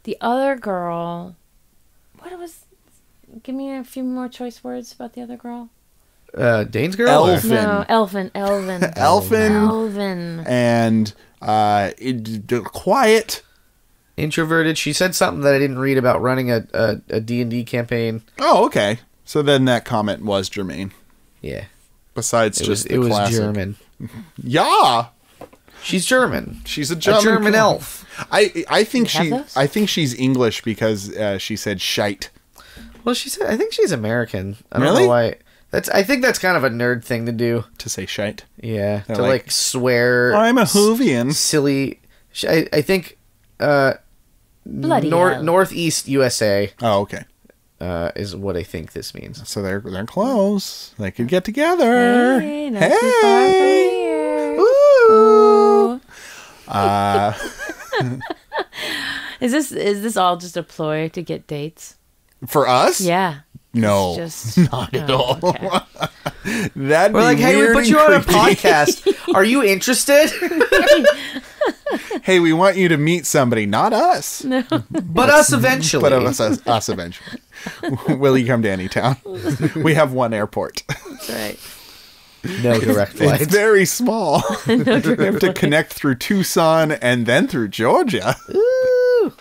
Speaker 2: the other girl, give me a few more choice words about the other girl.
Speaker 3: Dane's girl?
Speaker 1: Elfin.
Speaker 2: No, Elfin.
Speaker 1: Elfin. And quiet.
Speaker 3: Introverted. She said something that I didn't read about running a D&D campaign.
Speaker 1: Oh, okay. So then that comment was germane.
Speaker 3: Yeah.
Speaker 1: Besides
Speaker 3: It
Speaker 1: just
Speaker 3: was
Speaker 1: the classic.
Speaker 3: German.
Speaker 1: Yeah.
Speaker 3: She's German.
Speaker 1: She's a
Speaker 3: A German elf.
Speaker 1: I think
Speaker 2: You have those?
Speaker 1: I think she's English because she said shite.
Speaker 3: Well, she said. I think she's American. I don't
Speaker 1: Really?
Speaker 3: know why. I think that's kind of a nerd thing to do.
Speaker 1: To say shite.
Speaker 3: Yeah,
Speaker 1: They're
Speaker 3: to
Speaker 1: like,
Speaker 3: like swear.
Speaker 1: I'm a Whovian.
Speaker 3: Silly. I think.
Speaker 2: Bloody hell.
Speaker 3: Northeast USA
Speaker 1: Oh, okay.
Speaker 3: is what I think this means.
Speaker 1: So they're close. They could get together.
Speaker 2: Hey, not too far from here.
Speaker 1: Ooh.
Speaker 2: Ooh. Is this all just a ploy to get dates?
Speaker 1: For us?
Speaker 2: Yeah.
Speaker 1: No.
Speaker 2: Just
Speaker 1: Not at all.
Speaker 2: Okay.
Speaker 1: That'd
Speaker 3: We're
Speaker 1: be
Speaker 3: like, hey, we
Speaker 1: weird
Speaker 3: put
Speaker 1: and
Speaker 3: you on a
Speaker 1: creepy.
Speaker 3: podcast. Are you interested?
Speaker 1: Hey, we want you to meet somebody, not us.
Speaker 2: No.
Speaker 3: But us eventually.
Speaker 1: But us eventually. Will you come to Anytown? We have one airport.
Speaker 2: That's right.
Speaker 3: No direct flights.
Speaker 1: It's very small.
Speaker 2: No
Speaker 1: We have to
Speaker 2: direct
Speaker 1: connect through Tucson and then through Georgia.
Speaker 3: Ooh.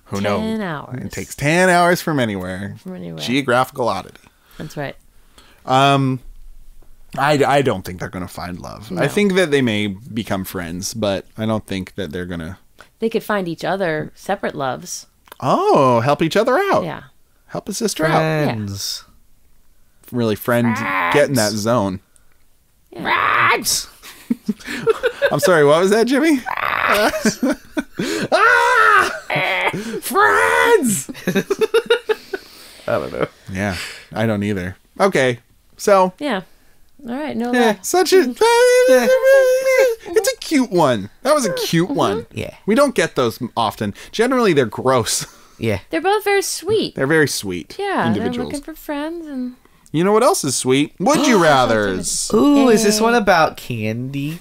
Speaker 1: Who knows?
Speaker 2: 10 hours.
Speaker 1: It takes 10 hours from anywhere.
Speaker 2: From anywhere.
Speaker 1: Geographical oddity.
Speaker 2: That's right.
Speaker 1: I don't think they're going to find love.
Speaker 2: No.
Speaker 1: I think that they may become friends, but I don't think that they're going to...
Speaker 2: They could find each other separate loves.
Speaker 1: Oh, help each other out.
Speaker 2: Yeah.
Speaker 1: Help a sister out.
Speaker 3: Friends.
Speaker 1: Really, friend, get in that zone.
Speaker 3: Friends.
Speaker 1: I'm sorry, what was that, Jimmy? Friends!
Speaker 3: I don't know.
Speaker 1: Yeah, I don't either. Okay, so...
Speaker 2: Yeah. All right. No
Speaker 1: Yeah,
Speaker 2: love.
Speaker 1: such a... It's a cute one. That was a cute one.
Speaker 3: Yeah.
Speaker 1: We don't get those often. Generally, they're gross.
Speaker 3: Yeah.
Speaker 2: They're both very sweet.
Speaker 1: They're very sweet
Speaker 2: Yeah. They're
Speaker 1: individuals.
Speaker 2: looking for friends and.
Speaker 1: You know what else is sweet? Would you rathers?
Speaker 3: Ooh, is this one about candy?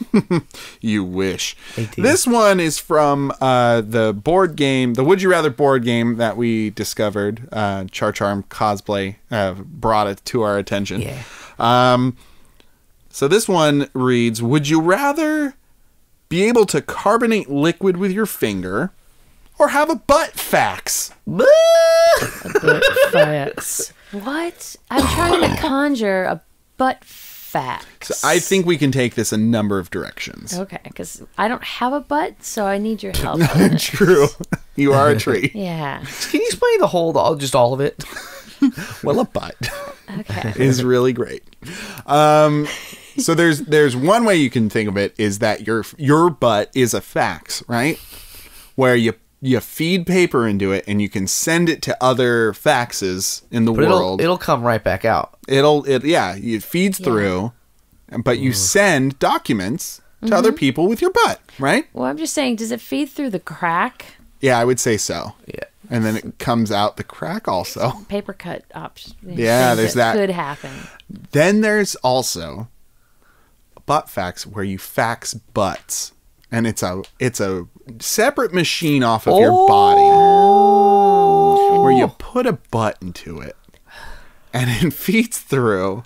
Speaker 1: You wish.
Speaker 3: I do.
Speaker 1: This one is from the board game, the Would You Rather board game that we discovered. Char Charm Cosplay brought it to our attention.
Speaker 3: Yeah.
Speaker 1: So this one reads, would you rather be able to carbonate liquid with your finger or have a butt fax?
Speaker 2: Facts. What? I'm trying to conjure a butt fax.
Speaker 1: So I think we can take this a number of directions.
Speaker 2: Okay, because I don't have a butt, so I need your help. on it.
Speaker 1: True. You are a tree.
Speaker 2: Yeah.
Speaker 3: Can you explain the whole, just all of it?
Speaker 1: Well, a butt
Speaker 2: Okay.
Speaker 1: is really great. So there's one way you can think of it is that your butt is a fax, right? Where you feed paper into it and you can send it to other faxes in the
Speaker 3: But
Speaker 1: world.
Speaker 3: it'll come right back out.
Speaker 1: It feeds through, but you send documents to other people with your butt, right?
Speaker 2: Well, I'm just saying, does it feed through the crack?
Speaker 1: Yeah, I would say so.
Speaker 3: Yeah.
Speaker 1: And then it comes out the crack also.
Speaker 2: Paper cut option.
Speaker 1: Yeah, there's that.
Speaker 2: Could happen.
Speaker 1: Then there's also butt fax where you fax butts. And it's a separate machine off of your body where you put a butt into it and it feeds through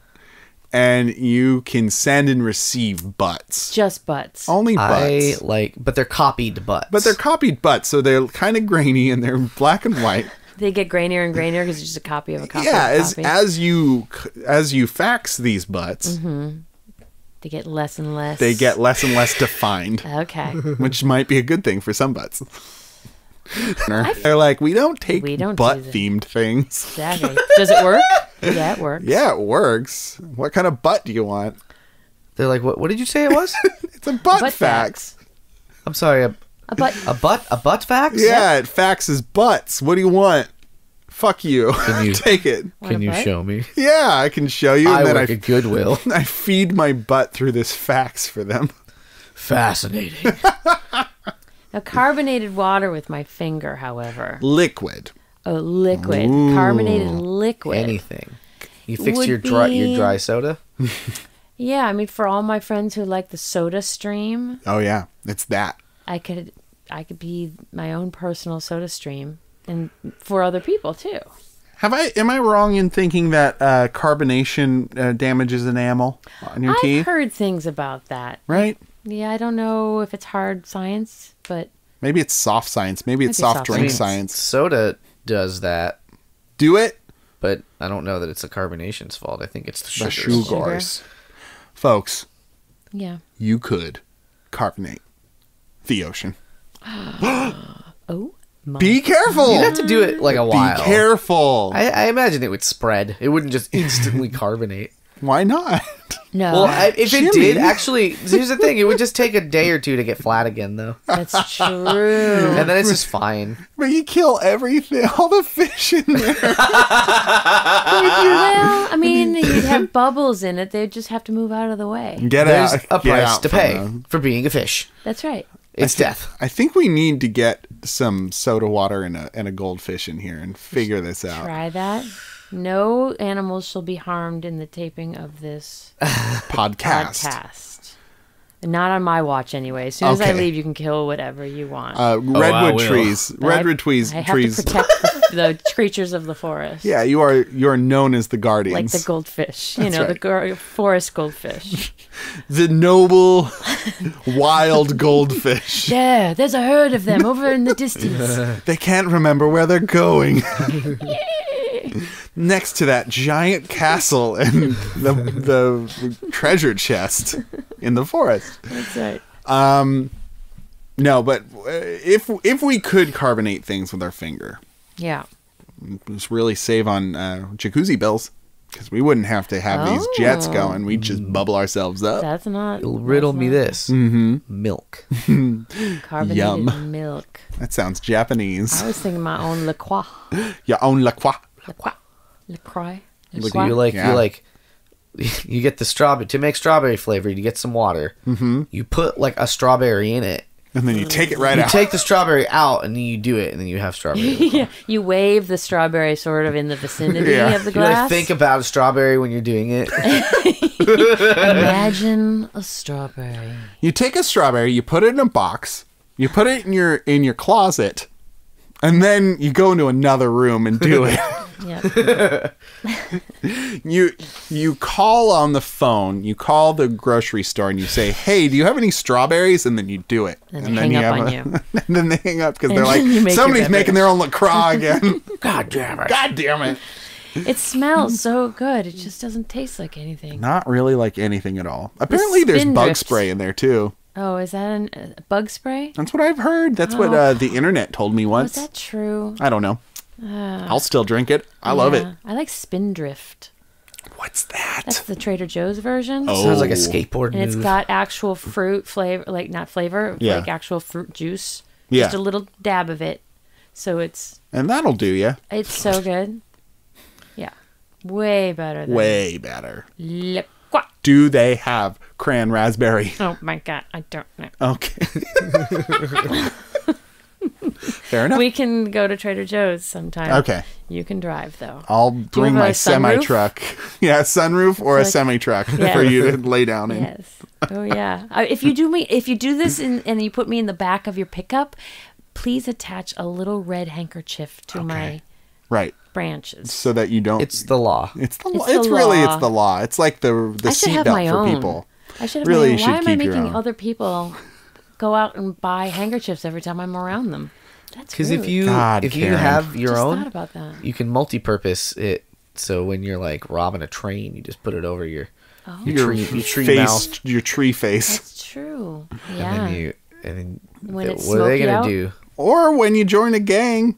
Speaker 1: and you can send and receive butts.
Speaker 2: Just butts.
Speaker 1: Only butts.
Speaker 3: But they're copied butts.
Speaker 1: But they're copied butts, so they're kind of grainy and they're black and white.
Speaker 2: They get grainier and grainier because it's just a copy of a copy.
Speaker 1: Yeah,
Speaker 2: of a copy.
Speaker 1: as you fax these butts,
Speaker 2: They get less and less.
Speaker 1: they get less and less defined,
Speaker 2: Okay.
Speaker 1: which might be a good thing for some butts. They're like, we don't take
Speaker 2: We don't do
Speaker 1: butt-themed things.
Speaker 2: Exactly. Does it work? Yeah, it works.
Speaker 1: Yeah, it works. What kind of butt do you want?
Speaker 3: They're like, what did you say it was?
Speaker 1: It's a butt,
Speaker 2: Butt
Speaker 1: fax.
Speaker 3: I'm sorry,
Speaker 2: A butt.
Speaker 3: a butt fax?
Speaker 1: Yeah, it faxes butts. What do you want? Fuck you.
Speaker 3: you-
Speaker 1: Take it.
Speaker 3: Can you
Speaker 2: butt?
Speaker 3: show me?
Speaker 1: Yeah, I can show you.
Speaker 3: I
Speaker 1: And then
Speaker 3: work at Goodwill.
Speaker 1: I feed my butt through this fax for them.
Speaker 3: Fascinating.
Speaker 2: Now, carbonated water with my finger, however.
Speaker 1: Liquid.
Speaker 2: Oh, liquid.
Speaker 1: Ooh.
Speaker 2: Carbonated liquid.
Speaker 3: Anything. You fix
Speaker 2: Would
Speaker 3: your
Speaker 2: be-
Speaker 3: dry soda?
Speaker 2: Yeah, I mean, for all my friends who like the soda stream,
Speaker 1: Oh yeah, it's that.
Speaker 2: I could be my own personal soda stream, and for other people too.
Speaker 1: Am I wrong in thinking that carbonation damages enamel on your
Speaker 2: I've
Speaker 1: teeth?
Speaker 2: heard things about that.
Speaker 1: Right?
Speaker 2: Yeah, I don't know if it's hard science, but
Speaker 1: Maybe it's soft science. Maybe it's
Speaker 2: Maybe
Speaker 1: soft
Speaker 2: soft
Speaker 1: drink
Speaker 2: science.
Speaker 1: science.
Speaker 3: Soda does that,
Speaker 1: Do it.
Speaker 3: but I don't know that it's the carbonation's fault. I think it's the
Speaker 1: The
Speaker 3: sugars.
Speaker 1: sugars. Folks,
Speaker 2: yeah.
Speaker 1: you could carbonate The ocean.
Speaker 2: Oh, my.
Speaker 1: Be careful.
Speaker 3: You'd have to do it like a while.
Speaker 1: Be careful.
Speaker 3: I imagine it would spread. It wouldn't just instantly carbonate.
Speaker 1: Why not?
Speaker 2: No.
Speaker 3: Well, if
Speaker 1: Jimmy.
Speaker 3: it did, actually, here's the thing. It would just take a day or two to get flat again, though.
Speaker 2: That's true.
Speaker 3: And then it's just fine.
Speaker 1: But you kill everything, all the fish in there.
Speaker 2: Well, I mean, you'd have bubbles in it. They'd just have to move out of the way.
Speaker 1: Get
Speaker 3: There's
Speaker 1: out.
Speaker 3: a
Speaker 1: Get
Speaker 3: price
Speaker 1: out
Speaker 3: to
Speaker 1: from
Speaker 3: pay
Speaker 1: the-
Speaker 3: for being a fish.
Speaker 2: That's right.
Speaker 3: It's death.
Speaker 1: I think we need to get some soda water and a goldfish in here and figure this out.
Speaker 2: Try that. No animals shall be harmed in the taping of this podcast. Not on my watch, anyway. As soon as I
Speaker 1: Okay.
Speaker 2: leave, you can kill whatever you want.
Speaker 1: Redwood
Speaker 3: will.
Speaker 1: trees.
Speaker 2: But
Speaker 1: Redwood trees.
Speaker 2: I have to protect the creatures of the forest.
Speaker 1: Yeah, you are known as the guardians.
Speaker 2: Like the goldfish.
Speaker 1: That's right.
Speaker 2: The forest goldfish.
Speaker 1: The noble, wild goldfish.
Speaker 2: Yeah, there's a herd of them over in the distance.
Speaker 1: They can't remember where they're going. Next to that giant castle and the treasure chest in the forest.
Speaker 2: That's right.
Speaker 1: No, but if we could carbonate things with our finger,
Speaker 2: Yeah.
Speaker 1: just really save on jacuzzi bills, because we wouldn't have to have these jets going. We'd just bubble ourselves up.
Speaker 2: That's not.
Speaker 3: You'll riddle me this.
Speaker 1: Mm-hmm.
Speaker 3: Milk.
Speaker 2: Carbonated
Speaker 1: Yum.
Speaker 2: milk.
Speaker 1: That sounds Japanese.
Speaker 2: I was thinking my own La Croix.
Speaker 1: Your own La Croix.
Speaker 2: La Croix. La Croix.
Speaker 3: So you get the strawberry to make strawberry flavor. You get some water. Mm-hmm. You put like a strawberry in it.
Speaker 1: And then you take it right
Speaker 3: You
Speaker 1: out.
Speaker 3: take the strawberry out, and then you do it, and then you have strawberry.
Speaker 2: Yeah, you wave the strawberry sort of in the vicinity
Speaker 1: Yeah.
Speaker 2: of the
Speaker 3: You like
Speaker 2: glass.
Speaker 3: think about a strawberry when you're doing it.
Speaker 2: Imagine a strawberry.
Speaker 1: You take a strawberry, you put it in a box, you put it in your closet, and then you go into another room and do it.
Speaker 2: Yeah.
Speaker 1: You call on the phone, you call the grocery store, and you say, "Hey, do you have any strawberries?" And then you do it.
Speaker 2: And they hang up on you.
Speaker 1: And then they hang up because
Speaker 2: And
Speaker 1: they're
Speaker 2: then you
Speaker 1: like,
Speaker 2: make
Speaker 1: somebody's
Speaker 2: your
Speaker 1: making their own La Croix again.
Speaker 3: God damn it!
Speaker 1: God damn it!
Speaker 2: It smells so good. It just doesn't taste like anything.
Speaker 1: Not really like anything at all. Apparently, there's bug
Speaker 2: Spindrift.
Speaker 1: spray in there too.
Speaker 2: Oh, is that a bug spray?
Speaker 1: That's what I've heard. That's what the internet told me
Speaker 2: Oh,
Speaker 1: once.
Speaker 2: is that true?
Speaker 1: I don't know. I'll still drink it. I love it.
Speaker 2: I like Spindrift.
Speaker 1: What's that?
Speaker 2: That's the Trader Joe's version.
Speaker 1: Oh.
Speaker 3: Sounds like a skateboard
Speaker 2: And it's
Speaker 3: move.
Speaker 2: got actual fruit flavor, like not flavor,
Speaker 1: Yeah.
Speaker 2: like actual fruit juice.
Speaker 1: Yeah.
Speaker 2: Just a little dab of it. So it's
Speaker 1: And that'll do you.
Speaker 2: so good. Yeah. Way better than
Speaker 1: Way better.
Speaker 2: La Croix.
Speaker 1: Do they have cran raspberry?
Speaker 2: Oh my god, I don't know.
Speaker 1: Okay. Fair enough.
Speaker 2: We can go to Trader Joe's sometime.
Speaker 1: Okay.
Speaker 2: You can drive though.
Speaker 1: I'll bring
Speaker 2: have
Speaker 1: my
Speaker 2: a
Speaker 1: semi
Speaker 2: sunroof?
Speaker 1: truck. Yeah, sunroof or a
Speaker 2: Like-
Speaker 1: semi truck
Speaker 2: Yeah.
Speaker 1: for you to lay down in.
Speaker 2: Yes. Oh yeah. If you do this and you put me in the back of your pickup, please attach a little red handkerchief to my
Speaker 1: Right.
Speaker 2: branches.
Speaker 1: So that you don't.
Speaker 3: It's the law.
Speaker 1: It's the.
Speaker 2: It's
Speaker 1: It's
Speaker 2: the
Speaker 1: really.
Speaker 2: law.
Speaker 1: It's the law. It's like the
Speaker 2: I should have my
Speaker 1: seatbelt for
Speaker 2: own.
Speaker 1: people.
Speaker 2: I should have
Speaker 1: Really,
Speaker 2: my
Speaker 1: you
Speaker 2: own. Why
Speaker 1: should
Speaker 2: am I
Speaker 1: keep your
Speaker 2: making
Speaker 1: own.
Speaker 2: other people go out and buy handkerchiefs every time I'm around them? That's
Speaker 3: Because
Speaker 2: rude.
Speaker 3: if you
Speaker 1: God, Karen.
Speaker 3: have your
Speaker 2: Just
Speaker 3: own,
Speaker 2: thought about that.
Speaker 3: you can multi-purpose it. So when you're like robbing a train, you just put it over your
Speaker 1: Your
Speaker 3: tree
Speaker 1: face.
Speaker 3: mouth,
Speaker 1: Your tree face.
Speaker 2: That's true.
Speaker 3: and
Speaker 2: Yeah.
Speaker 3: then
Speaker 2: When it's
Speaker 3: what are they
Speaker 2: smoky
Speaker 3: gonna
Speaker 2: out?
Speaker 3: do?
Speaker 1: Or when you join a gang,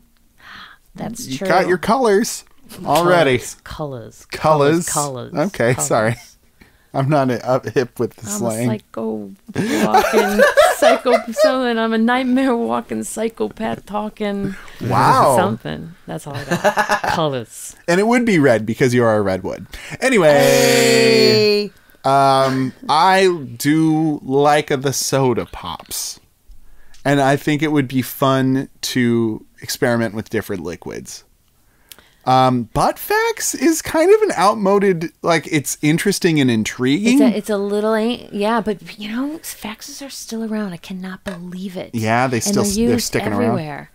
Speaker 2: That's
Speaker 1: you
Speaker 2: true.
Speaker 1: got your colors already.
Speaker 2: Colors.
Speaker 1: Colors.
Speaker 2: Colors.
Speaker 1: Okay,
Speaker 2: colors.
Speaker 1: sorry. I'm not up hip with the
Speaker 2: I'm
Speaker 1: slang.
Speaker 2: a psycho walking something. I'm a nightmare walking psychopath talking.
Speaker 1: Wow.
Speaker 2: Something. That's all I got. Colors.
Speaker 1: And it would be red because you are a redwood. Anyway, I do like the soda pops. And I think it would be fun to experiment with different liquids. Butt facts is kind of an outmoded, like, it's interesting and intriguing.
Speaker 2: It's a little, yeah, but faxes are still around. I cannot believe it.
Speaker 1: Yeah, they're
Speaker 2: used
Speaker 1: sticking around.
Speaker 2: everywhere.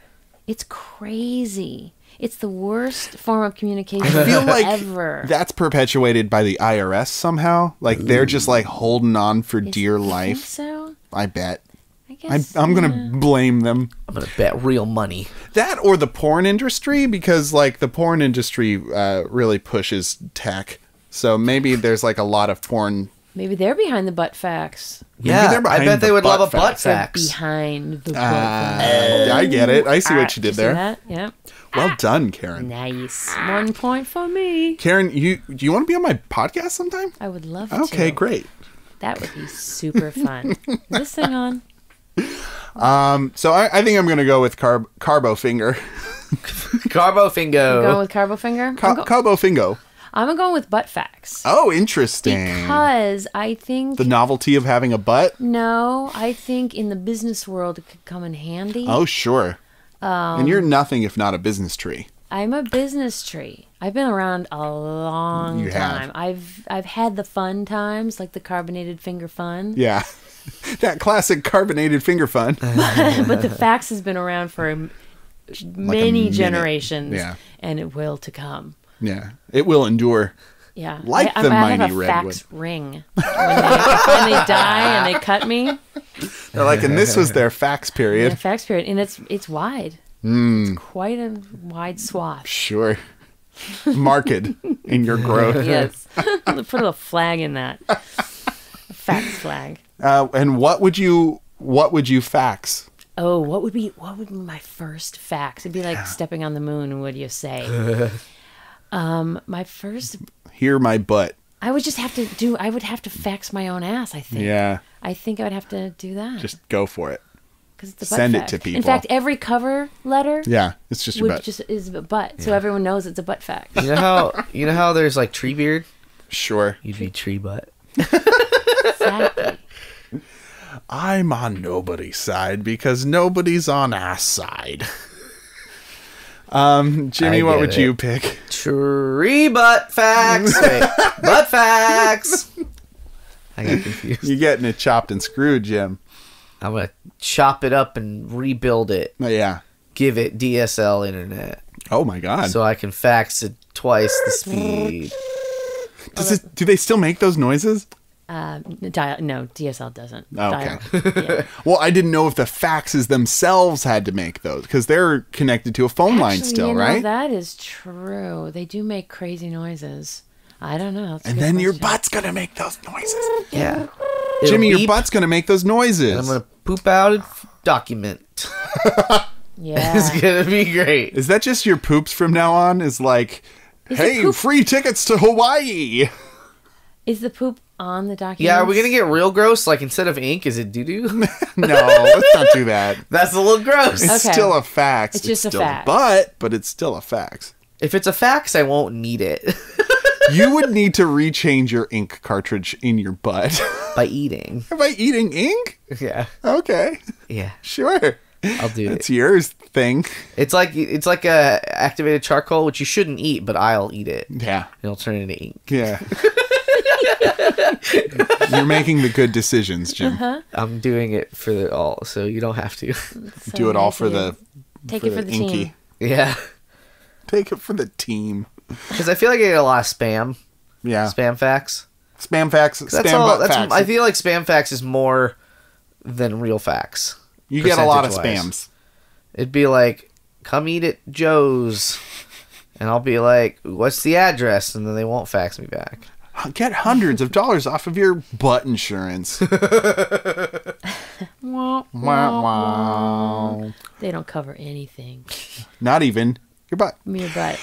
Speaker 2: It's crazy. It's the worst form of communication
Speaker 1: I feel like
Speaker 2: ever.
Speaker 1: that's perpetuated by the IRS somehow. Like, they're just, like, holding on for dear
Speaker 2: You think
Speaker 1: life.
Speaker 2: so?
Speaker 1: I bet.
Speaker 2: I guess.
Speaker 1: I'm going to blame them.
Speaker 3: I'm gonna bet real money.
Speaker 1: That or the porn industry, because like the porn industry really pushes tech. So maybe there's like a lot of porn
Speaker 2: Maybe they're behind the butt facts.
Speaker 3: Yeah,
Speaker 1: they're
Speaker 3: I
Speaker 1: behind
Speaker 3: bet they
Speaker 1: the
Speaker 3: would love a
Speaker 1: butt
Speaker 3: butt
Speaker 2: They're
Speaker 3: facts.
Speaker 2: behind the butt facts.
Speaker 1: I get it. I see what you
Speaker 2: Did
Speaker 1: did
Speaker 2: see
Speaker 1: there.
Speaker 2: that? Yeah.
Speaker 1: Well done, Karen.
Speaker 2: Nice. 1 point for me.
Speaker 1: Karen, do you want to be on my podcast sometime?
Speaker 2: I would love to.
Speaker 1: Okay, great.
Speaker 2: That would be super fun. Is this thing on?
Speaker 1: So I think I'm going to go with Carbo Finger.
Speaker 3: Carbo
Speaker 2: I'm
Speaker 3: Fingo.
Speaker 2: going with Carbo Finger.
Speaker 1: Carbo Fingo.
Speaker 2: I'm going with butt facts.
Speaker 1: Oh, interesting.
Speaker 2: Because I think...
Speaker 1: The novelty of having a butt?
Speaker 2: No, I think in the business world it could come in handy.
Speaker 1: Oh, sure. And you're nothing if not a business tree.
Speaker 2: I'm a business tree. I've been around a long
Speaker 1: You
Speaker 2: time.
Speaker 1: have.
Speaker 2: I've had the fun times, like the carbonated finger fun.
Speaker 1: Yeah. That classic carbonated finger fun.
Speaker 2: But the fax has been around for many
Speaker 1: minute.
Speaker 2: generations.
Speaker 1: Yeah.
Speaker 2: And it will to come.
Speaker 1: Yeah. It will endure.
Speaker 2: Yeah.
Speaker 1: Like the
Speaker 2: I
Speaker 1: mighty
Speaker 2: have a
Speaker 1: redwood.
Speaker 2: fax ring. When they die and they cut me.
Speaker 1: They're like, and this was their fax
Speaker 2: The
Speaker 1: period.
Speaker 2: fax period. And it's wide. It's quite a wide swath.
Speaker 1: Sure. Marked in your growth.
Speaker 2: Yes. Put a flag in that. A fax flag.
Speaker 1: And what would you fax?
Speaker 2: Oh, what would be my first fax? It'd be like stepping on the moon. What do you say? My first.
Speaker 1: Hear my butt.
Speaker 2: I would have to fax my own ass. I think.
Speaker 1: Yeah.
Speaker 2: I think I would have to do that.
Speaker 1: Just go for it.
Speaker 2: Because it's a butt
Speaker 1: send it
Speaker 2: fax.
Speaker 1: to people.
Speaker 2: In fact, every cover letter.
Speaker 1: Yeah, it's just your butt.
Speaker 2: Is a butt, so everyone knows it's a butt fax.
Speaker 3: You know how there's like tree beard?
Speaker 1: Sure.
Speaker 3: You'd be tree butt.
Speaker 2: Exactly.
Speaker 1: I'm on nobody's side because nobody's on our side. Jimmy,
Speaker 3: I
Speaker 1: what
Speaker 3: get
Speaker 1: would
Speaker 3: it.
Speaker 1: you pick?
Speaker 3: Tree butt facts. Wait, butt facts. I got confused.
Speaker 1: You're getting it chopped and screwed, Jim.
Speaker 3: I'm gonna chop it up and rebuild it.
Speaker 1: Oh, yeah.
Speaker 3: Give it DSL internet
Speaker 1: Oh my God.
Speaker 3: so I can fax it twice the speed.
Speaker 1: Do they still make those noises?
Speaker 2: No, DSL doesn't.
Speaker 1: Oh, okay.
Speaker 2: Dial. Yeah.
Speaker 1: Well, I didn't know if the faxes themselves had to make those because they're connected to a phone line
Speaker 2: Actually,
Speaker 1: still,
Speaker 2: you know,
Speaker 1: right?
Speaker 2: That is true. They do make crazy noises. I don't know. That's a
Speaker 1: And
Speaker 2: good
Speaker 1: then your
Speaker 2: question.
Speaker 1: butt's gonna make those noises.
Speaker 3: Yeah.
Speaker 1: Jimmy,
Speaker 3: It'll
Speaker 1: your
Speaker 3: beep,
Speaker 1: butt's gonna make those noises.
Speaker 3: and I'm gonna poop out a document.
Speaker 2: Yeah.
Speaker 3: It's gonna be great.
Speaker 1: Is that just your poops from now on? Is like,
Speaker 2: Is
Speaker 1: hey,
Speaker 2: it poop?
Speaker 1: free tickets to Hawaii.
Speaker 2: Is the poop on the document?
Speaker 3: Yeah, are we gonna get real gross? Like instead of ink, is it doo doo?
Speaker 1: No, let's not do that.
Speaker 3: That's a little gross.
Speaker 1: It's
Speaker 2: Okay.
Speaker 1: still a fax.
Speaker 2: It's just a
Speaker 1: still
Speaker 2: fax.
Speaker 1: but it's still a fax.
Speaker 3: If it's a fax, I won't need it
Speaker 1: You would need to rechange your ink cartridge in your butt.
Speaker 3: by eating.
Speaker 1: Am I eating ink?
Speaker 3: Yeah,
Speaker 1: Okay,
Speaker 3: yeah,
Speaker 1: sure.
Speaker 3: I'll do
Speaker 1: It's
Speaker 3: it.
Speaker 1: yours thing.
Speaker 3: It's like a activated charcoal, which you shouldn't eat, but I'll eat it.
Speaker 1: Yeah,
Speaker 3: It'll turn into ink.
Speaker 1: yeah. You're making the good decisions, Jim.
Speaker 3: I'm doing it for the all, so you don't have to.
Speaker 2: So
Speaker 1: Do it all
Speaker 2: nice
Speaker 1: for
Speaker 2: of you.
Speaker 1: the
Speaker 2: Take it for the
Speaker 1: inky.
Speaker 2: team.
Speaker 3: Yeah,
Speaker 1: Take it for the team.
Speaker 3: because I feel like I get a lot of spam
Speaker 1: Yeah.
Speaker 3: fax.
Speaker 1: Spam fax.
Speaker 3: That's
Speaker 1: Spam
Speaker 3: all.
Speaker 1: butt
Speaker 3: That's
Speaker 1: fax.
Speaker 3: I feel like spam fax is more than real fax.
Speaker 1: You get a lot of
Speaker 3: percentage-wise.
Speaker 1: spams.
Speaker 3: It'd be like, "Come eat at Joe's," and I'll be like, "What's the address?" And then they won't fax me back.
Speaker 1: Get hundreds of dollars off of your butt insurance.
Speaker 2: Wah,
Speaker 1: Wow,
Speaker 2: wah, wah.
Speaker 1: wow.
Speaker 2: They don't cover anything.
Speaker 1: Not even your butt.
Speaker 2: Your butt.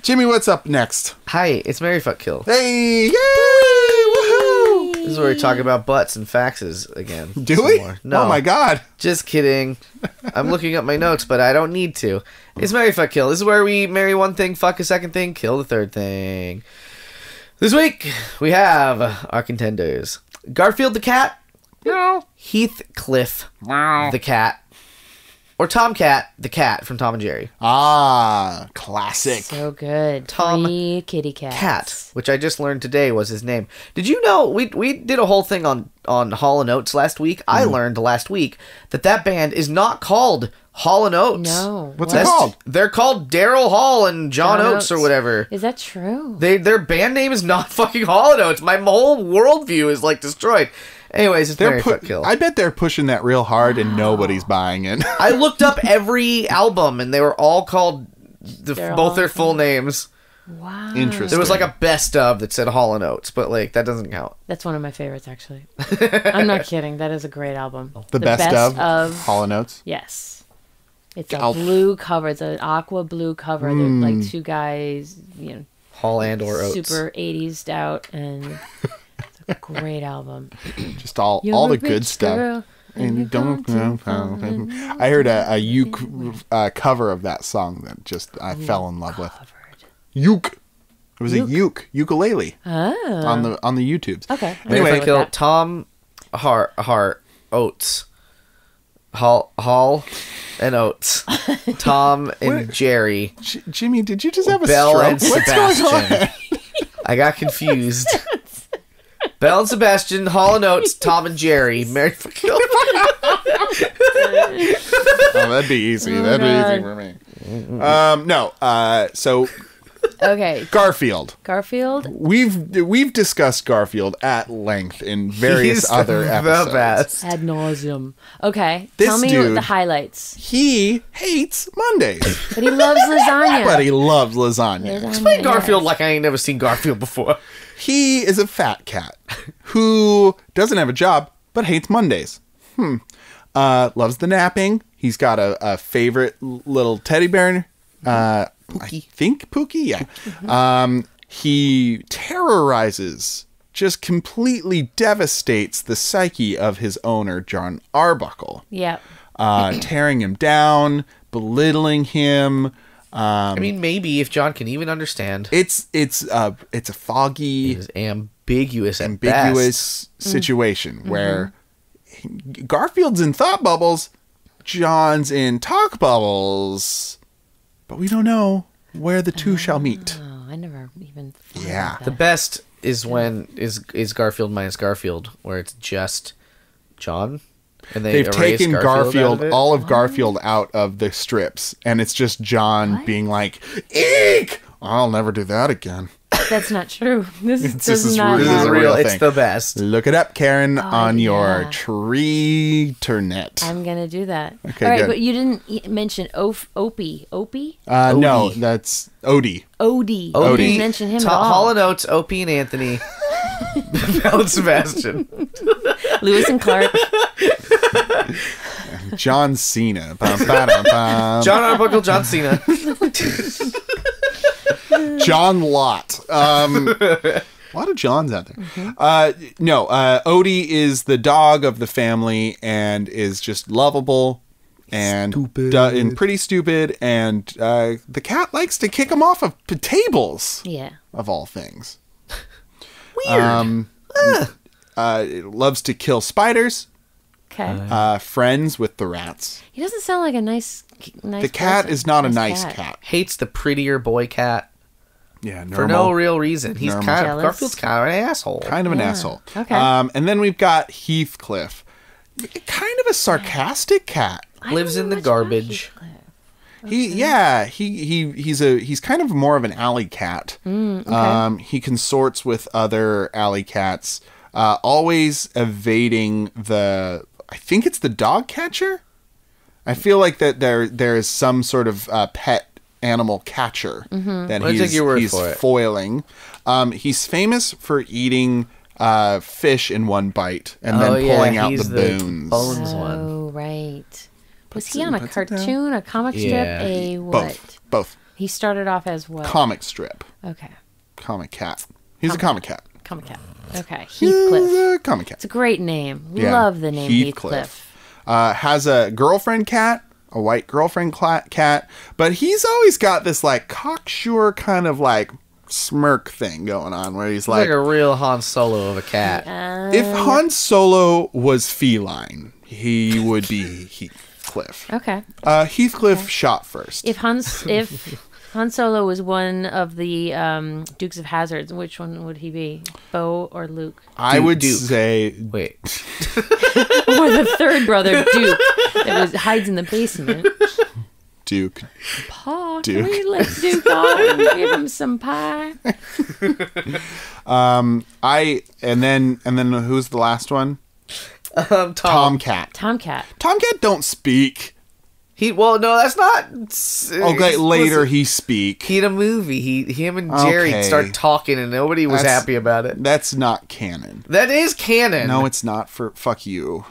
Speaker 1: Jimmy, what's up next?
Speaker 3: Hi, it's Mary Fuck Kill.
Speaker 1: Hey, yay! Woohoo!
Speaker 3: This is where we talk about butts and faxes again.
Speaker 1: Do
Speaker 3: some
Speaker 1: we?
Speaker 3: more. No.
Speaker 1: Oh my God.
Speaker 3: Just kidding. I'm looking up my notes, but I don't need to. It's Mary Fuck Kill. This is where we marry one thing, fuck a second thing, kill the third thing. This week, we have our contenders. Garfield the cat.
Speaker 1: No.
Speaker 3: Heathcliff
Speaker 1: Wow.
Speaker 3: the cat. Or Tomcat the cat from Tom and Jerry.
Speaker 1: Ah, classic.
Speaker 2: So good.
Speaker 3: Tom
Speaker 2: 3 kitty cats.
Speaker 3: Cat, which I just learned today was his name. Did you know we did a whole thing on Hall & Oates last week? I learned last week that band is not called Hall & Oates.
Speaker 2: No.
Speaker 1: What's
Speaker 2: what?
Speaker 1: it called?
Speaker 3: They're called Daryl Hall and John Oates or whatever.
Speaker 2: Is that true?
Speaker 3: Their band name is not fucking Hall & Oates. My whole worldview is like destroyed. Anyways, it's Mary Fuck Kill.
Speaker 1: I bet they're pushing that real hard and nobody's buying it.
Speaker 3: I looked up every album and they were all called
Speaker 2: They're
Speaker 3: both
Speaker 2: all
Speaker 3: their full names.
Speaker 2: Wow.
Speaker 1: Interesting.
Speaker 3: There was like a best of that said Hall & Oates, but like that doesn't count.
Speaker 2: That's one of my favorites, actually. I'm not kidding. That is a great album.
Speaker 1: The best of Hall & Oates?
Speaker 2: Yes. It's a blue cover. It's an aqua blue cover. They're like two guys,
Speaker 3: Hall and or Oates.
Speaker 2: super 80s out, and it's a great album.
Speaker 1: Just all the good stuff. And you don't know how. I heard a uke cover of that song that just I fell in love with. Uke. It was a ukulele on the YouTubes.
Speaker 2: Okay.
Speaker 3: Anyway, I killed Tom Hart Oates. Hall and Oates. Tom and Jerry.
Speaker 1: Jimmy, did you just have a
Speaker 3: Belle
Speaker 1: stroke?
Speaker 3: and Sebastian.
Speaker 1: What's going on?
Speaker 3: I got confused. Belle and Sebastian, Hall and Oates, Tom and Jerry. Married for Kill.
Speaker 1: That'd be easy. That'd be easy for me. So
Speaker 2: Okay.
Speaker 1: Garfield.
Speaker 2: Garfield.
Speaker 1: We've discussed Garfield at length in various other episodes.
Speaker 3: The best.
Speaker 2: Ad nauseum. Okay.
Speaker 1: This
Speaker 2: Tell me
Speaker 1: dude-
Speaker 2: the highlights.
Speaker 1: He hates Mondays,
Speaker 2: But he loves lasagna.
Speaker 1: but he loves lasagna.
Speaker 3: Explain Garfield like I ain't never seen Garfield before.
Speaker 1: He is a fat cat who doesn't have a job but hates Mondays. Loves the napping. He's got a favorite little teddy bear. I think Pookie. Yeah. He terrorizes, just completely devastates the psyche of his owner, John Arbuckle.
Speaker 2: Yep.
Speaker 1: Tearing him down, belittling him.
Speaker 3: I mean, maybe if John can even understand.
Speaker 1: It's a foggy,
Speaker 3: It is ambiguous at best.
Speaker 1: situation where Garfield's in thought bubbles, John's in talk bubbles, but we don't know where the two shall meet.
Speaker 2: Oh, I never even thought
Speaker 1: Yeah.
Speaker 2: about
Speaker 3: The
Speaker 2: that.
Speaker 3: best is when is Garfield minus Garfield, where it's just John, and
Speaker 1: They've
Speaker 3: erase
Speaker 1: taken
Speaker 3: out
Speaker 1: Garfield,
Speaker 3: of it.
Speaker 1: all of Garfield out of the strips, and it's just John being like, "Eek! I'll never do that again."
Speaker 2: That's not true. This
Speaker 1: This
Speaker 2: does
Speaker 1: is
Speaker 2: not
Speaker 1: real.
Speaker 3: This is
Speaker 2: happen.
Speaker 3: real.
Speaker 1: thing.
Speaker 3: It's the best.
Speaker 1: Look it up, Karen, on your
Speaker 2: yeah.
Speaker 1: tree internet.
Speaker 2: I'm gonna do that.
Speaker 1: Okay,
Speaker 2: All right,
Speaker 1: good.
Speaker 2: but you didn't mention Opie. Opie?
Speaker 1: No,
Speaker 3: Odie.
Speaker 1: that's Odie.
Speaker 2: Odie.
Speaker 3: Odie.
Speaker 2: You didn't mention him at all.
Speaker 3: Hall and Oates, Opie and Anthony, Belle and Sebastian.
Speaker 2: Lewis and Clark.
Speaker 1: John Cena. Bum, ba-dum, bum.
Speaker 3: John Arbuckle, John Cena.
Speaker 1: John Lott. A lot of Johns out there. Odie is the dog of the family and is just lovable and and pretty stupid. And the cat likes to kick him off of tables,
Speaker 2: Yeah.
Speaker 1: of all things.
Speaker 3: Weird.
Speaker 1: Loves to kill spiders.
Speaker 2: Okay.
Speaker 1: Friends with the rats.
Speaker 2: He doesn't sound like a nice
Speaker 1: The cat
Speaker 2: person.
Speaker 1: is not a nice cat.
Speaker 3: Hates the prettier boy cat
Speaker 1: Yeah,
Speaker 3: for no real reason. He's
Speaker 1: Nermal.
Speaker 3: kind of
Speaker 2: Jealous.
Speaker 3: Garfield's kind of an asshole.
Speaker 1: Kind of an asshole.
Speaker 2: Okay.
Speaker 1: And then we've got Heathcliff. Kind of a sarcastic cat.
Speaker 2: I
Speaker 3: Lives
Speaker 2: don't
Speaker 3: in
Speaker 2: know
Speaker 3: the
Speaker 2: much about
Speaker 3: garbage.
Speaker 2: Heathcliff.
Speaker 1: He's kind of more of an alley cat. He consorts with other alley cats, always evading I think it's the dog catcher. I feel like that there is some sort of pet animal catcher that
Speaker 3: I'll take your word
Speaker 1: he's
Speaker 3: for it.
Speaker 1: foiling. He's famous for eating fish in one bite and then pulling out
Speaker 3: he's
Speaker 1: the bones.
Speaker 3: bones one.
Speaker 2: Oh, right. Was
Speaker 1: Puts
Speaker 2: he
Speaker 1: it-
Speaker 2: on a
Speaker 1: puts it down.
Speaker 2: cartoon, a comic strip,
Speaker 3: Yeah.
Speaker 2: a what?
Speaker 1: Both.
Speaker 2: He started off as what?
Speaker 1: Comic strip.
Speaker 2: Okay.
Speaker 1: Comic cat. He's a comic cat.
Speaker 2: Comic cat. Okay.
Speaker 1: He's
Speaker 2: Heathcliff.
Speaker 1: a comic cat.
Speaker 2: It's a great name.
Speaker 1: Yeah.
Speaker 2: Love the name Heathcliff.
Speaker 1: Has a girlfriend cat, a white girlfriend cat, but he's always got this like cocksure kind of like smirk thing going on where he's
Speaker 3: He's like
Speaker 1: like,
Speaker 3: a real Han Solo of a cat.
Speaker 1: if Han Solo was feline, he would be Heathcliff.
Speaker 2: Okay.
Speaker 1: Heathcliff shot first.
Speaker 2: If Han Solo was one of the Dukes of Hazzard, which one would he be? Bo or Luke?
Speaker 1: I would
Speaker 3: Duke.
Speaker 1: say
Speaker 3: Wait.
Speaker 2: Or the third brother, Duke, that hides in the basement.
Speaker 1: Duke.
Speaker 2: Pa,
Speaker 1: Duke.
Speaker 2: can we let Duke off and give him some pie?
Speaker 1: And then who's the last one?
Speaker 3: Tom.
Speaker 1: Tomcat.
Speaker 2: Tomcat.
Speaker 1: Tomcat don't speak.
Speaker 3: Well, no, that's not.
Speaker 1: Okay, later he speak.
Speaker 3: He in a movie. Him and Jerry
Speaker 1: Okay.
Speaker 3: start talking, and nobody was happy about it.
Speaker 1: That's not canon.
Speaker 3: That is canon.
Speaker 1: No, it's not. Fuck you.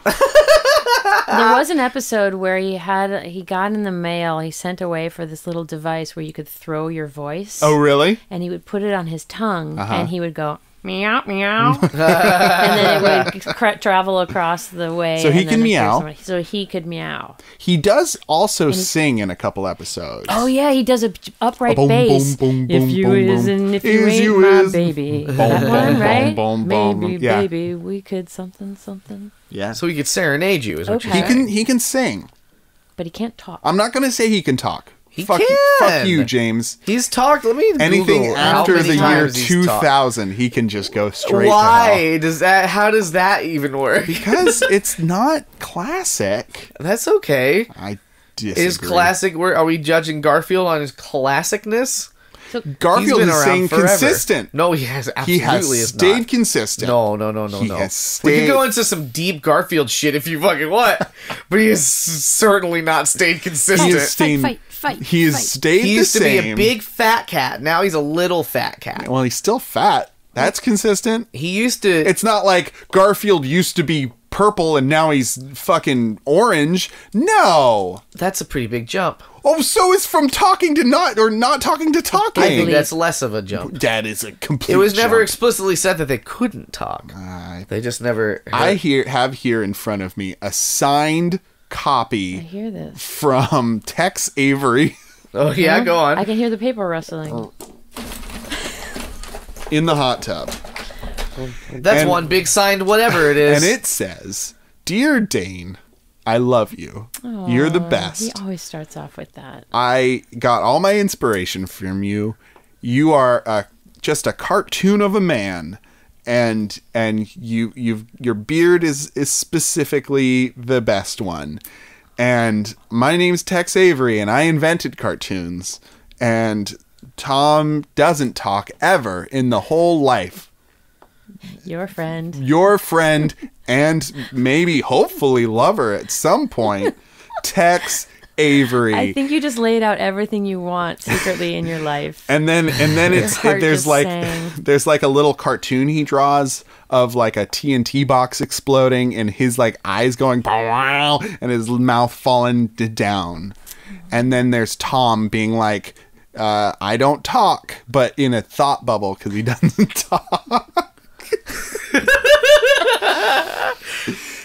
Speaker 2: There was an episode where he got in the mail, he sent away for this little device where you could throw your voice.
Speaker 1: Oh, really?
Speaker 2: And he would put it on his tongue, and he would go, meow, meow. And then it would travel across the way.
Speaker 1: So he
Speaker 2: and
Speaker 1: can
Speaker 2: then
Speaker 1: meow.
Speaker 2: So he could meow.
Speaker 1: He does also sing in a couple episodes.
Speaker 2: Oh, yeah, he does a upright
Speaker 1: Boom,
Speaker 2: bass.
Speaker 1: boom, boom,
Speaker 2: If
Speaker 1: boom,
Speaker 2: you
Speaker 1: boom,
Speaker 2: is
Speaker 1: boom.
Speaker 2: and if you
Speaker 1: Is
Speaker 2: ain't
Speaker 1: you
Speaker 2: my
Speaker 1: is.
Speaker 2: baby.
Speaker 1: Boom,
Speaker 2: That
Speaker 1: boom,
Speaker 2: one,
Speaker 1: boom,
Speaker 2: right?
Speaker 1: boom, boom.
Speaker 2: Maybe,
Speaker 1: Yeah.
Speaker 2: baby, we could something.
Speaker 1: Yeah.
Speaker 3: So he could serenade you, is what
Speaker 2: Okay.
Speaker 3: you're saying.
Speaker 1: He can sing.
Speaker 2: But he can't talk.
Speaker 1: I'm not going to say he can talk.
Speaker 3: He
Speaker 1: Fuck
Speaker 3: can.
Speaker 1: you, James.
Speaker 3: He's talked. Let me
Speaker 1: Anything
Speaker 3: Google how
Speaker 1: after
Speaker 3: many
Speaker 1: the year
Speaker 3: times he's talked.
Speaker 1: 2000, he can just go straight to hell.
Speaker 3: Why does that? How does that even work?
Speaker 1: Because it's not classic.
Speaker 3: That's okay.
Speaker 1: I disagree.
Speaker 3: Is classic? Are we judging Garfield on his classicness?
Speaker 2: So
Speaker 3: He's
Speaker 1: Garfield
Speaker 3: been
Speaker 1: is
Speaker 3: around
Speaker 1: staying
Speaker 3: forever.
Speaker 1: consistent.
Speaker 3: No, he has absolutely
Speaker 1: He has
Speaker 3: is
Speaker 1: stayed
Speaker 3: not.
Speaker 1: consistent.
Speaker 3: No.
Speaker 1: He has
Speaker 3: We
Speaker 1: stayed.
Speaker 3: can go into some deep Garfield shit if you fucking want, but he has certainly not stayed
Speaker 1: He
Speaker 3: consistent.
Speaker 1: has stayed.
Speaker 2: Fight.
Speaker 1: He has stayed
Speaker 3: He
Speaker 1: the
Speaker 3: used to
Speaker 1: same.
Speaker 3: be a big fat cat. Now he's a little fat cat.
Speaker 1: Well, he's still fat. That's consistent.
Speaker 3: He used to.
Speaker 1: It's not like Garfield used to be purple and now he's fucking orange. No.
Speaker 3: That's a pretty big jump.
Speaker 1: Oh, so it's from talking to not talking to talking.
Speaker 3: I think that's less of a jump.
Speaker 1: That is a complete.
Speaker 3: It was never
Speaker 1: jump.
Speaker 3: explicitly said that they couldn't talk. They just never.
Speaker 1: I have here in front of me a signed
Speaker 2: I
Speaker 1: copy
Speaker 2: hear this.
Speaker 1: from Tex Avery
Speaker 3: Oh yeah, go on.
Speaker 2: I can hear the paper rustling.
Speaker 1: in the hot tub.
Speaker 3: That's
Speaker 1: and-
Speaker 3: one big signed whatever it is.
Speaker 1: And it says, "Dear Dane, I love you. You're the
Speaker 2: He
Speaker 1: best.
Speaker 2: always starts off with that.
Speaker 1: I got all my inspiration from you. You are just a cartoon of a man, and your beard is specifically the best one. And my name's Tex Avery, and I invented cartoons. And Tom doesn't talk ever in the whole life.
Speaker 2: Your friend.
Speaker 1: Your friend and maybe hopefully lover at some point, Tex Avery."
Speaker 2: I think you just laid out everything you want secretly in your life.
Speaker 1: And then
Speaker 2: heart
Speaker 1: there's
Speaker 2: just
Speaker 1: like
Speaker 2: sang.
Speaker 1: there's like a little cartoon he draws of like a TNT box exploding and his like eyes going "Wow," and his mouth falling down. And then there's Tom being like, "I don't talk," but in a thought bubble because he doesn't talk.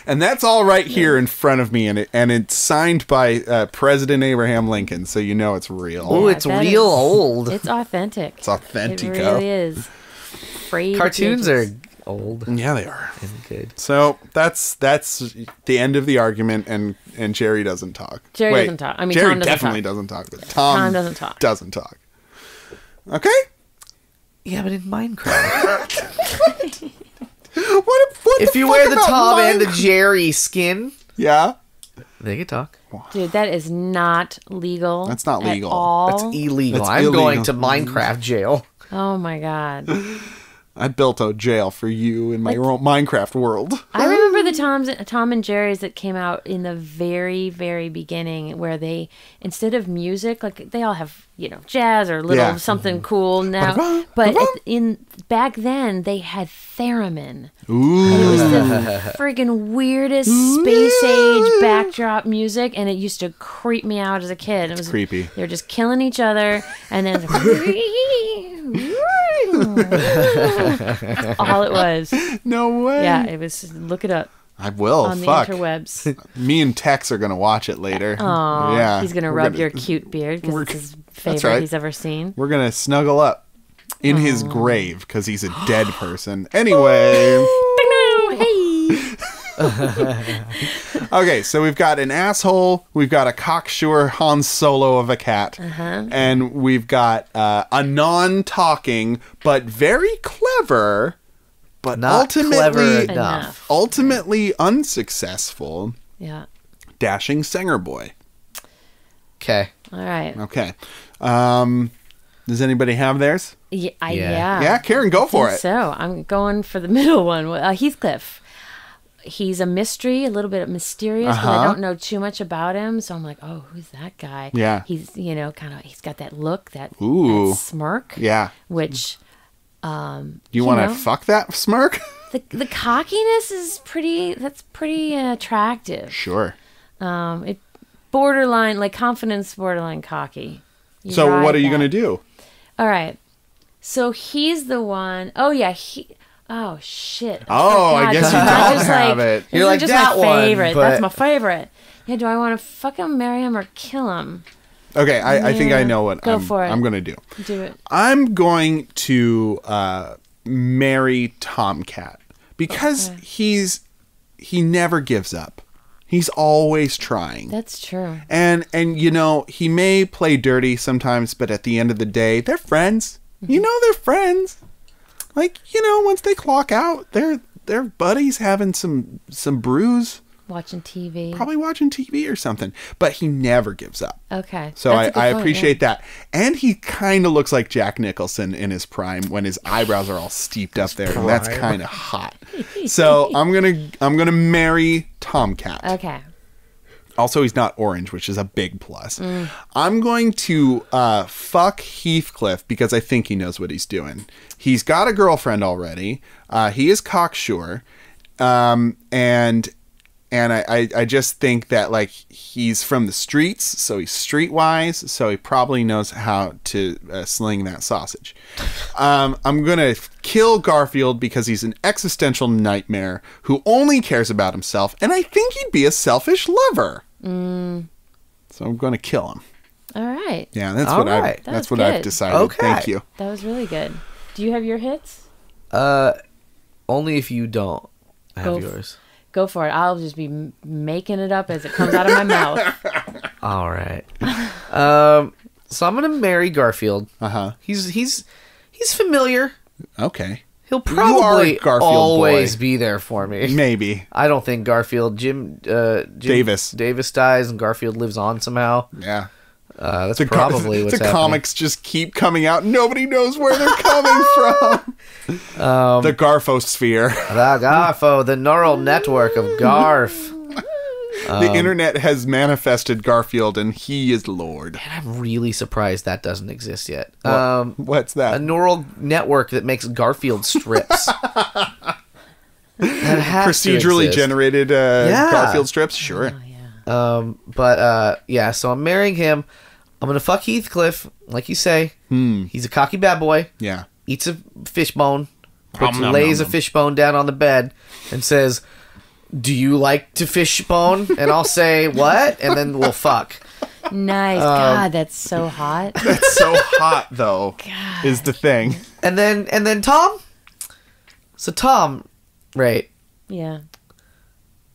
Speaker 1: And that's all right here in front of me, and it's signed by President Abraham Lincoln, so you know it's real.
Speaker 3: Oh, it's
Speaker 2: that
Speaker 3: real
Speaker 2: is-
Speaker 3: old.
Speaker 2: It's authentic.
Speaker 1: It's authentico.
Speaker 2: It really is. Frayed
Speaker 3: Cartoons are
Speaker 2: pages.
Speaker 3: old
Speaker 1: Yeah, they are.
Speaker 3: and good.
Speaker 1: So that's the end of the argument, and Jerry doesn't talk.
Speaker 2: Jerry doesn't talk. I mean,
Speaker 1: Jerry
Speaker 2: Tom doesn't
Speaker 1: definitely
Speaker 2: talk.
Speaker 1: doesn't talk, but Tom
Speaker 2: doesn't talk.
Speaker 1: Doesn't talk. Okay.
Speaker 3: Yeah, but in Minecraft.
Speaker 1: What
Speaker 3: If
Speaker 1: the
Speaker 3: you
Speaker 1: fuck
Speaker 3: wear the
Speaker 1: about
Speaker 3: Tom and the
Speaker 1: Minecraft?
Speaker 3: Jerry skin,
Speaker 1: Yeah,
Speaker 3: they can talk.
Speaker 2: Dude, that is not legal.
Speaker 1: That's not legal.
Speaker 2: At all.
Speaker 3: That's illegal.
Speaker 1: That's
Speaker 3: I'm
Speaker 1: illegal.
Speaker 3: going to Minecraft jail.
Speaker 2: Oh my god.
Speaker 1: I built a jail for you in my own Minecraft world.
Speaker 2: I remember the Tom and Jerry's that came out in the very, very beginning, where they, instead of music, like they all have, jazz or little
Speaker 1: Yeah.
Speaker 2: something cool now, but back then they had theremin.
Speaker 1: Ooh.
Speaker 2: And it was the friggin' weirdest space age backdrop music, and it used to creep me out as a kid. It was
Speaker 1: creepy.
Speaker 2: They were just killing each other, and then all it was.
Speaker 1: No way.
Speaker 2: Yeah, it was. Look it up
Speaker 1: I will.
Speaker 2: on the
Speaker 1: Fuck.
Speaker 2: interwebs.
Speaker 1: Me and Tex are gonna watch it later.
Speaker 2: Oh,
Speaker 1: yeah.
Speaker 2: he's gonna
Speaker 1: We're
Speaker 2: rub your cute beard because
Speaker 1: we're-
Speaker 2: it's his
Speaker 1: That's
Speaker 2: favorite
Speaker 1: right.
Speaker 2: he's ever seen.
Speaker 1: We're gonna snuggle up in his grave because he's a dead person. Anyway.
Speaker 2: Hey.
Speaker 1: Okay, so we've got an asshole, we've got a cocksure Han Solo of a cat, and we've got a non-talking but very clever, but
Speaker 3: Not clever
Speaker 1: ultimately
Speaker 3: enough.
Speaker 1: ultimately unsuccessful
Speaker 2: Yeah.
Speaker 1: dashing singer boy.
Speaker 3: Okay.
Speaker 2: All right.
Speaker 1: Okay, does anybody have theirs?
Speaker 2: Yeah.
Speaker 3: Yeah.
Speaker 1: Yeah, Karen, go for
Speaker 2: think
Speaker 1: it.
Speaker 2: So I'm going for the middle one. Heathcliff. he's a mystery, a little bit mysterious, but I don't know too much about him. So I'm like, oh, who's that guy?
Speaker 1: Yeah.
Speaker 2: He's, he's got that look, that smirk.
Speaker 1: Yeah.
Speaker 2: Which,
Speaker 1: you want to fuck that smirk?
Speaker 2: The cockiness is pretty attractive.
Speaker 1: Sure.
Speaker 2: It borderline, like confidence, borderline cocky.
Speaker 1: So what are you going to do?
Speaker 2: All right. So he's the one. Oh, yeah. Oh, shit.
Speaker 1: I guess you don't have it.
Speaker 3: You're like,
Speaker 2: just
Speaker 3: that
Speaker 2: my favorite.
Speaker 3: one.
Speaker 2: That's my favorite. Yeah, do I want to fuck him, marry him, or kill him?
Speaker 1: Okay, I think I know what I'm going to do.
Speaker 2: Do it.
Speaker 1: I'm going to marry Tomcat because he never gives up. He's always trying.
Speaker 2: That's true.
Speaker 1: And he may play dirty sometimes, but at the end of the day, they're friends. They're friends. Like, once they clock out, they're buddies having some brews.
Speaker 2: Watching TV.
Speaker 1: Probably watching TV or something. But he never gives up.
Speaker 2: Okay.
Speaker 1: So I appreciate that. And he kind of looks like Jack Nicholson in his prime when his eyebrows are all steeped up there. And that's kind of hot. So I'm gonna marry Tomcat.
Speaker 2: Okay.
Speaker 1: Also, he's not orange, which is a big plus. I'm going to fuck Heathcliff because I think he knows what he's doing. He's got a girlfriend already. He is cocksure. And I just think that, like, he's from the streets, so he's streetwise, so he probably knows how to sling that sausage. I'm going to kill Garfield because he's an existential nightmare who only cares about himself, and I think he'd be a selfish lover. So I'm going to kill him.
Speaker 2: All right.
Speaker 1: Yeah, that's what I've decided.
Speaker 3: Okay.
Speaker 1: Thank you.
Speaker 2: That was really good. Do you have your hits?
Speaker 3: Only if you don't have yours.
Speaker 2: Go for it. I'll just be making it up as it comes out of my mouth.
Speaker 3: All right. So I'm gonna marry Garfield. He's familiar.
Speaker 1: Okay.
Speaker 3: He'll probably always
Speaker 1: boy.
Speaker 3: be there for me.
Speaker 1: Maybe.
Speaker 3: I don't think Jim Davis dies and Garfield lives on somehow.
Speaker 1: Yeah.
Speaker 3: That's probably what's happening.
Speaker 1: Comics just keep coming out. Nobody knows where they're coming from. The GarfoSphere.
Speaker 3: The Garfo, the neural network of Garf.
Speaker 1: The internet has manifested Garfield, and he is Lord.
Speaker 3: And I'm really surprised that doesn't exist yet.
Speaker 1: What's that?
Speaker 3: A neural network that makes Garfield strips. That has
Speaker 1: procedurally generated Garfield strips? Sure.
Speaker 2: Oh,
Speaker 3: yeah. So I'm marrying him. I'm gonna fuck Heathcliff, like you say. He's a cocky bad boy.
Speaker 1: Yeah.
Speaker 3: Eats a fishbone. Lays a fishbone down on the bed and says, "Do you like to fishbone?" And I'll say, "What?" And then we'll fuck.
Speaker 2: Nice. God, that's so hot.
Speaker 1: That's so hot, though. God. Is the thing.
Speaker 3: And then Tom. So Tom, right?
Speaker 2: Yeah.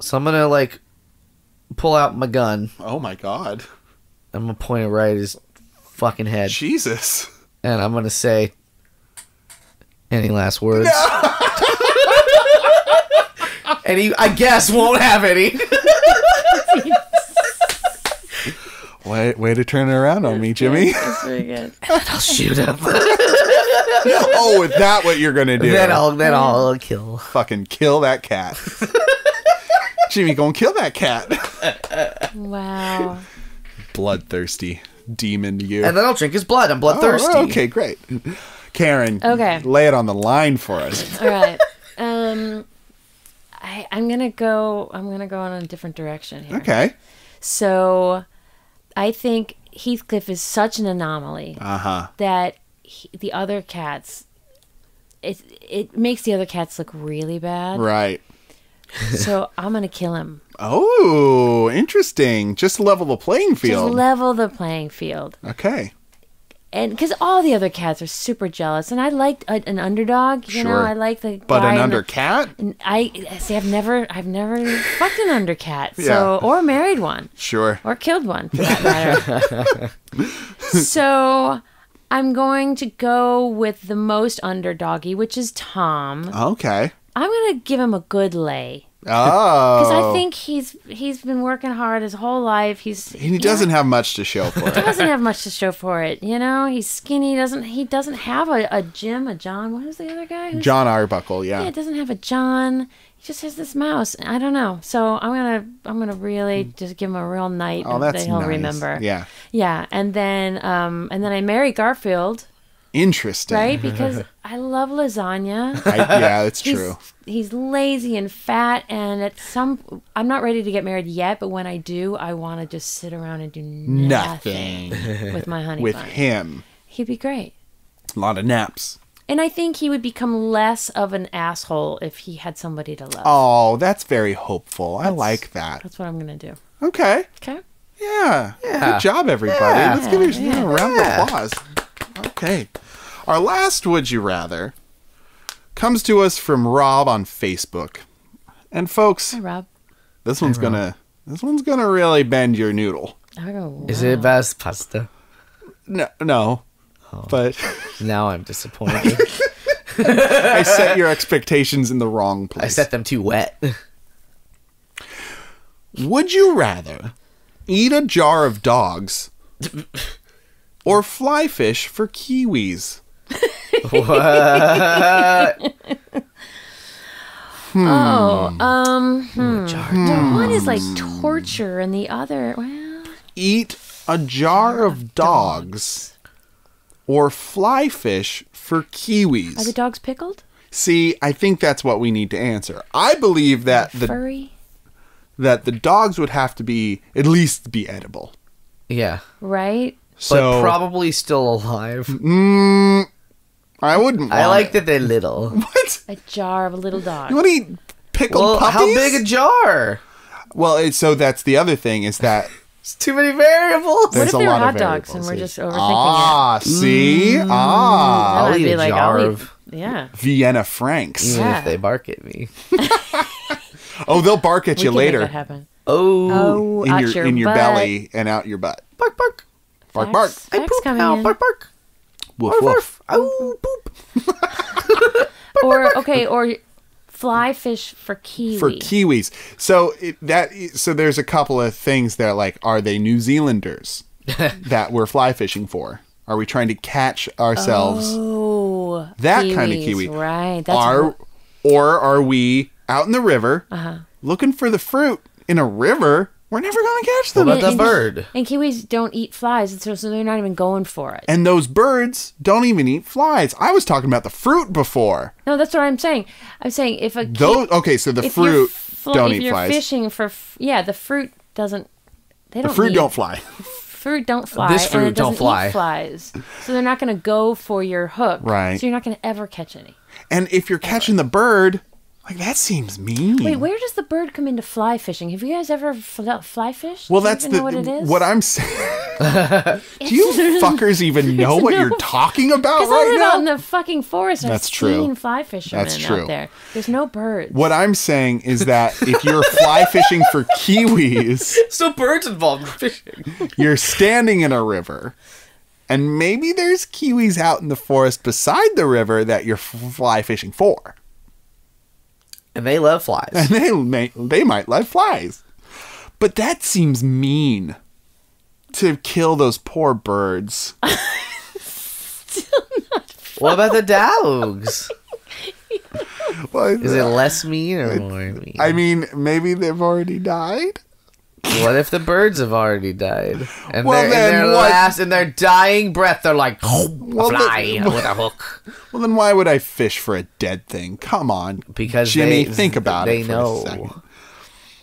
Speaker 3: So I'm gonna pull out my gun.
Speaker 1: Oh my God.
Speaker 3: I'm gonna point it right at his fucking head.
Speaker 1: Jesus.
Speaker 3: And I'm gonna say, "Any last words?" No. And he, I guess, won't have any.
Speaker 1: Way to turn it around on me, Jimmy.
Speaker 2: That's pretty good.
Speaker 3: And then I'll shoot him.
Speaker 1: Oh, is that what you're gonna do?
Speaker 3: Then I'll kill.
Speaker 1: Fucking kill that cat. Jimmy, gonna kill that cat.
Speaker 2: Wow.
Speaker 1: Bloodthirsty demon, you.
Speaker 3: And then I'll drink his blood. I'm bloodthirsty.
Speaker 1: Oh, okay, great. Karen,
Speaker 2: okay,
Speaker 1: lay it on the line for us.
Speaker 2: All right. I'm gonna go in a different direction here.
Speaker 1: Okay.
Speaker 2: So, I think Heathcliff is such an anomaly that the other cats, it makes the other cats look really bad.
Speaker 1: Right.
Speaker 2: So I'm gonna kill him.
Speaker 1: Oh, interesting. Just level the playing field.
Speaker 2: Just level the playing field.
Speaker 1: Okay.
Speaker 2: And because all the other cats are super jealous, and I like an underdog. You know, I like the.
Speaker 1: But
Speaker 2: guy
Speaker 1: an undercat?
Speaker 2: And I see. I've never fucked an undercat. So or married one.
Speaker 1: Sure.
Speaker 2: Or killed one, for that matter. So I'm going to go with the most underdoggy, which is Tom.
Speaker 1: Okay.
Speaker 2: I'm going to give him a good lay. Because
Speaker 1: Oh.
Speaker 2: I think he's been working hard his whole life.
Speaker 1: He doesn't have much to show for it.
Speaker 2: doesn't have much to show for it. You know, he's skinny. He doesn't have a Jim, a John. What is the other guy?
Speaker 1: John Arbuckle,
Speaker 2: Yeah,
Speaker 1: yeah.
Speaker 2: it doesn't have a John. He just has this mouse. I don't know. So I'm gonna really just give him a real night
Speaker 1: Oh, that's
Speaker 2: that he'll
Speaker 1: nice.
Speaker 2: remember.
Speaker 1: Yeah.
Speaker 2: Yeah, and then I marry Garfield,
Speaker 1: Interesting.
Speaker 2: right? Because I love lasagna.
Speaker 1: Yeah, that's true.
Speaker 2: He's lazy and fat, and I'm not ready to get married yet, but when I do, I want to just sit around and do nothing with my honey
Speaker 1: With
Speaker 2: bunny.
Speaker 1: him.
Speaker 2: He'd be great.
Speaker 1: A lot of naps.
Speaker 2: And I think he would become less of an asshole if he had somebody to love.
Speaker 1: Oh, that's very hopeful. I like that.
Speaker 2: That's what I'm going to do.
Speaker 1: Okay.
Speaker 2: Okay?
Speaker 1: Yeah.
Speaker 3: Yeah.
Speaker 1: Good job, everybody.
Speaker 3: Yeah.
Speaker 1: Let's give yourself a round of applause. Okay. Our last Would You Rather comes to us from Rob on Facebook. And folks,
Speaker 2: Hi, Rob.
Speaker 1: this one's gonna really bend your noodle.
Speaker 2: Oh,
Speaker 3: Is it about pasta?
Speaker 1: No. But
Speaker 3: Now I'm disappointed.
Speaker 1: I set your expectations in the wrong place.
Speaker 3: I set them too wet.
Speaker 1: Would you rather eat a jar of dogs or fly fish for kiwis?
Speaker 2: One is like torture, and the other, well,
Speaker 1: Eat a jar of dogs or fly fish for
Speaker 2: are the
Speaker 1: kiwis?
Speaker 2: dogs pickled?
Speaker 1: See, I think that's what we need to answer. I believe that
Speaker 2: Furry?
Speaker 1: the dogs would have to be at least be edible.
Speaker 3: Yeah.
Speaker 2: Right?
Speaker 1: So
Speaker 3: But probably still alive.
Speaker 1: I wouldn't.
Speaker 3: I
Speaker 1: want
Speaker 3: like
Speaker 1: it.
Speaker 3: that they're little.
Speaker 1: What?
Speaker 2: A jar of a little dog.
Speaker 1: You want to eat pickled
Speaker 3: Well,
Speaker 1: puppies?
Speaker 3: how big a jar?
Speaker 1: Well, so that's the other thing is that
Speaker 3: It's too many variables.
Speaker 2: What
Speaker 1: there's
Speaker 2: if
Speaker 1: a
Speaker 2: they were
Speaker 1: lot
Speaker 2: hot
Speaker 1: of
Speaker 2: dogs and
Speaker 1: variables
Speaker 2: we're
Speaker 1: here.
Speaker 2: just overthinking
Speaker 1: Ah, see?
Speaker 2: it?
Speaker 1: Ah,
Speaker 3: I'll
Speaker 2: I'd
Speaker 3: eat
Speaker 2: be
Speaker 3: a
Speaker 2: like,
Speaker 3: jar
Speaker 2: I'll eat-
Speaker 3: of-
Speaker 2: Yeah.
Speaker 1: Vienna Franks.
Speaker 3: Even
Speaker 2: Yeah.
Speaker 3: if they bark at me.
Speaker 1: Oh, they'll bark at
Speaker 2: We
Speaker 1: you
Speaker 2: can make
Speaker 1: later
Speaker 2: that happen.
Speaker 3: Oh.
Speaker 2: Oh, out
Speaker 1: in your
Speaker 2: butt.
Speaker 1: belly and out your butt.
Speaker 3: Bark, bark.
Speaker 1: Bark, bark.
Speaker 2: Facts-
Speaker 3: I
Speaker 2: facts
Speaker 3: poop
Speaker 2: coming
Speaker 3: now.
Speaker 2: in.
Speaker 3: Bark, bark.
Speaker 1: Woof,
Speaker 3: Bark,
Speaker 1: woof.
Speaker 3: bark. Oh, poop.
Speaker 2: Or fly fish for kiwi.
Speaker 1: For kiwis. So so there's a couple of things there. Like, are they New Zealanders that we're fly fishing for? Are we trying to catch ourselves
Speaker 2: Oh,
Speaker 1: that kind of
Speaker 2: kiwis,
Speaker 1: kiwi?
Speaker 2: right? That's
Speaker 1: Or are we out in the river
Speaker 2: Uh-huh.
Speaker 1: looking for the fruit in a river? We're never going to catch
Speaker 3: What
Speaker 1: them.
Speaker 3: about the bird?
Speaker 2: And kiwis don't eat flies, so they're not even going for it.
Speaker 1: And those birds don't even eat flies. I was talking about the fruit before.
Speaker 2: No, that's what I'm saying. I'm saying if a
Speaker 1: Okay, so the
Speaker 2: if
Speaker 1: fruit
Speaker 2: you're
Speaker 1: don't
Speaker 2: if
Speaker 1: eat
Speaker 2: you're
Speaker 1: flies.
Speaker 2: fishing for the fruit doesn't. They
Speaker 1: The
Speaker 2: don't.
Speaker 1: fruit
Speaker 2: need-
Speaker 1: don't fly.
Speaker 2: Fruit don't fly.
Speaker 3: This
Speaker 2: and
Speaker 3: fruit
Speaker 2: it
Speaker 3: don't
Speaker 2: doesn't
Speaker 3: fly.
Speaker 2: Eat flies, so they're not going to go for your hook.
Speaker 1: Right.
Speaker 2: So you're not going to ever catch any.
Speaker 1: And if you're catching the bird, like, that seems mean.
Speaker 2: Wait, where does the bird come into fly fishing? Have you guys ever fly fished?
Speaker 1: Well,
Speaker 2: Do you
Speaker 1: that's
Speaker 2: even know what it is.
Speaker 1: what I'm saying. Do you fuckers even know what you're talking about
Speaker 2: Because I
Speaker 1: right
Speaker 2: live out in
Speaker 1: now?
Speaker 2: the fucking forest. And
Speaker 1: That's
Speaker 2: I've
Speaker 1: true.
Speaker 2: seen fly fishermen
Speaker 1: That's true.
Speaker 2: out there. There's no birds.
Speaker 1: What I'm saying is that if you're fly fishing for kiwis,
Speaker 3: So birds involved in fishing.
Speaker 1: you're standing in a river, and maybe there's kiwis out in the forest beside the river that you're fly fishing for.
Speaker 3: And they love flies.
Speaker 1: And they might love flies. But that seems mean to kill those poor birds.
Speaker 3: What about the dogs?
Speaker 1: Well,
Speaker 3: Is it less mean or more mean?
Speaker 1: I mean, maybe they've already died.
Speaker 3: What if the birds have already died? And
Speaker 1: Well,
Speaker 3: they're
Speaker 1: then what-
Speaker 3: in their dying breath, they're like,
Speaker 1: Well,
Speaker 3: fly
Speaker 1: then-
Speaker 3: with a hook.
Speaker 1: Well, then why would I fish for a dead thing? Come on,
Speaker 3: Because
Speaker 1: Jimmy,
Speaker 3: they,
Speaker 1: think about
Speaker 3: they
Speaker 1: it for
Speaker 3: know.
Speaker 1: a second.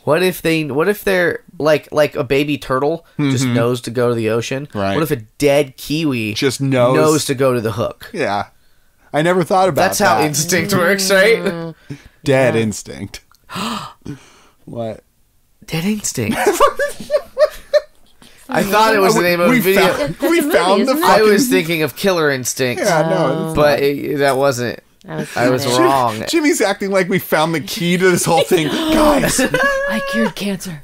Speaker 3: What if they're like a baby turtle just knows to go to the ocean?
Speaker 1: Right.
Speaker 3: What if a dead kiwi
Speaker 1: Just knows.
Speaker 3: to go to the hook?
Speaker 1: Yeah, I never thought about
Speaker 3: That's how
Speaker 1: that.
Speaker 3: instinct works, right?
Speaker 1: Dead instinct. What?
Speaker 3: Dead instinct. I thought it was the name of a
Speaker 1: we
Speaker 3: video.
Speaker 1: found,
Speaker 2: That's a
Speaker 1: we
Speaker 2: movie,
Speaker 1: found the
Speaker 2: isn't it?
Speaker 3: I
Speaker 1: fucking.
Speaker 3: was thinking of Killer Instinct,
Speaker 1: Yeah, no, it's
Speaker 3: but that wasn't. I was
Speaker 2: not it.
Speaker 3: wrong.
Speaker 1: Jimmy's acting like we found the key to this whole thing, guys.
Speaker 2: I cured cancer.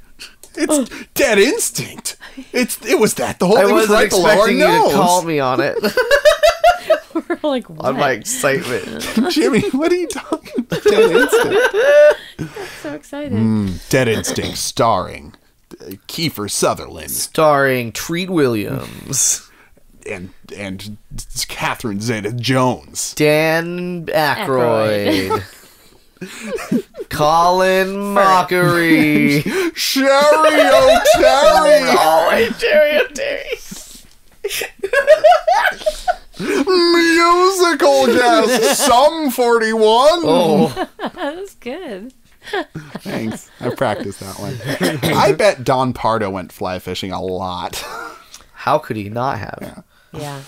Speaker 1: It's dead instinct. It was that the whole
Speaker 3: I
Speaker 1: thing was
Speaker 3: wasn't
Speaker 1: right below our
Speaker 3: expecting you
Speaker 1: nose.
Speaker 3: to call me on it.
Speaker 2: We're like, what?
Speaker 3: On my excitement.
Speaker 1: Jimmy, what are you talking about? Dead Instinct.
Speaker 2: So excited.
Speaker 1: Dead Instinct starring Kiefer Sutherland
Speaker 3: Starring Treat Williams.
Speaker 1: and Catherine Zeta-Jones.
Speaker 3: Dan Aykroyd. Colin Mockery.
Speaker 1: Sherry O'Terry.
Speaker 3: Oh, Jerry O'Terry.
Speaker 1: Musical guest, Sum 41.
Speaker 3: Oh,
Speaker 2: That was good.
Speaker 1: Thanks. I practiced that one. I bet Don Pardo went fly fishing a lot.
Speaker 3: how could he not have?
Speaker 2: Yeah.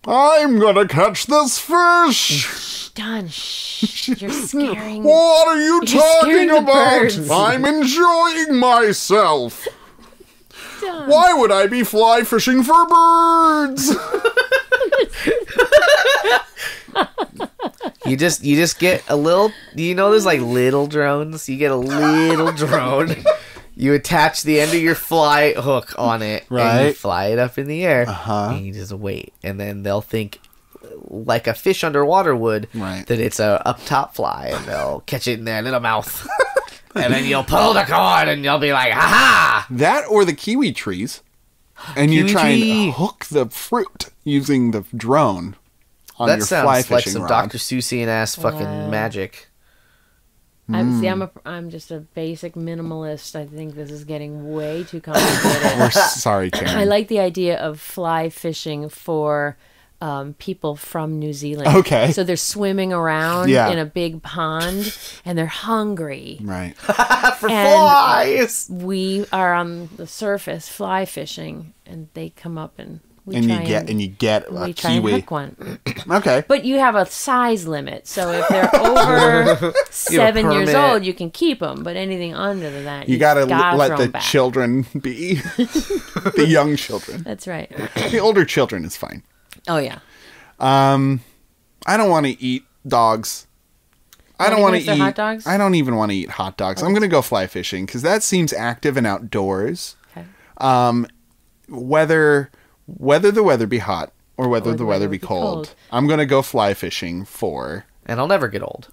Speaker 1: I'm gonna catch this fish.
Speaker 2: Done. Shh. You're scaring.
Speaker 1: What are you
Speaker 2: scaring
Speaker 1: talking
Speaker 2: the
Speaker 1: about?
Speaker 2: birds.
Speaker 1: I'm enjoying myself.
Speaker 2: Done.
Speaker 1: Why would I be fly fishing for birds?
Speaker 3: You just get a little, there's like little drones. You get a little drone. You attach the end of your fly hook on it, and you
Speaker 1: Right.
Speaker 3: fly it up in the air,
Speaker 1: Uh-huh.
Speaker 3: and you just wait, and then they'll think, like a fish underwater would,
Speaker 1: Right.
Speaker 3: that it's a up top fly, and they'll catch it in their little mouth, and then you'll pull the cord, and you'll be like, ha ha!
Speaker 1: That or the kiwi trees. And you
Speaker 3: Kiwi
Speaker 1: try
Speaker 3: tree.
Speaker 1: and hook the fruit using the drone on
Speaker 3: That
Speaker 1: your fly
Speaker 3: sounds like
Speaker 1: fishing
Speaker 3: some
Speaker 1: rod.
Speaker 3: Dr. Seussian ass fucking
Speaker 2: Wow.
Speaker 3: magic.
Speaker 2: I'm just a basic minimalist. I think this is getting way too complicated.
Speaker 1: We're sorry, Karen.
Speaker 2: I like the idea of fly fishing for people from New Zealand.
Speaker 1: Okay.
Speaker 2: So they're swimming around
Speaker 1: Yeah.
Speaker 2: in a big pond and they're hungry.
Speaker 1: Right.
Speaker 3: For
Speaker 2: And-
Speaker 3: flies!
Speaker 2: We are on the surface fly fishing and they come up and we
Speaker 1: And
Speaker 2: try
Speaker 1: you get
Speaker 2: we
Speaker 1: a
Speaker 2: try and
Speaker 1: kiwi.
Speaker 2: hook one.
Speaker 1: Okay.
Speaker 2: But you have a size limit. So if they're over 7 years
Speaker 3: permit.
Speaker 2: old, you can keep them. But anything under that,
Speaker 1: You gotta let
Speaker 2: throw
Speaker 1: the
Speaker 2: 'em back.
Speaker 1: children be. The young children.
Speaker 2: That's right.
Speaker 1: The older children is fine.
Speaker 2: Oh, yeah.
Speaker 1: I don't want to eat dogs. I
Speaker 2: Not
Speaker 1: don't
Speaker 2: even
Speaker 1: want
Speaker 2: if
Speaker 1: to
Speaker 2: they're
Speaker 1: eat.
Speaker 2: hot dogs?
Speaker 1: I don't even want to eat hot dogs. I'm going to go fly fishing because that seems active and outdoors.
Speaker 2: Okay.
Speaker 1: Whether the weather be hot or whether the weather be cold, I'm going to go fly fishing for
Speaker 3: And I'll never get old.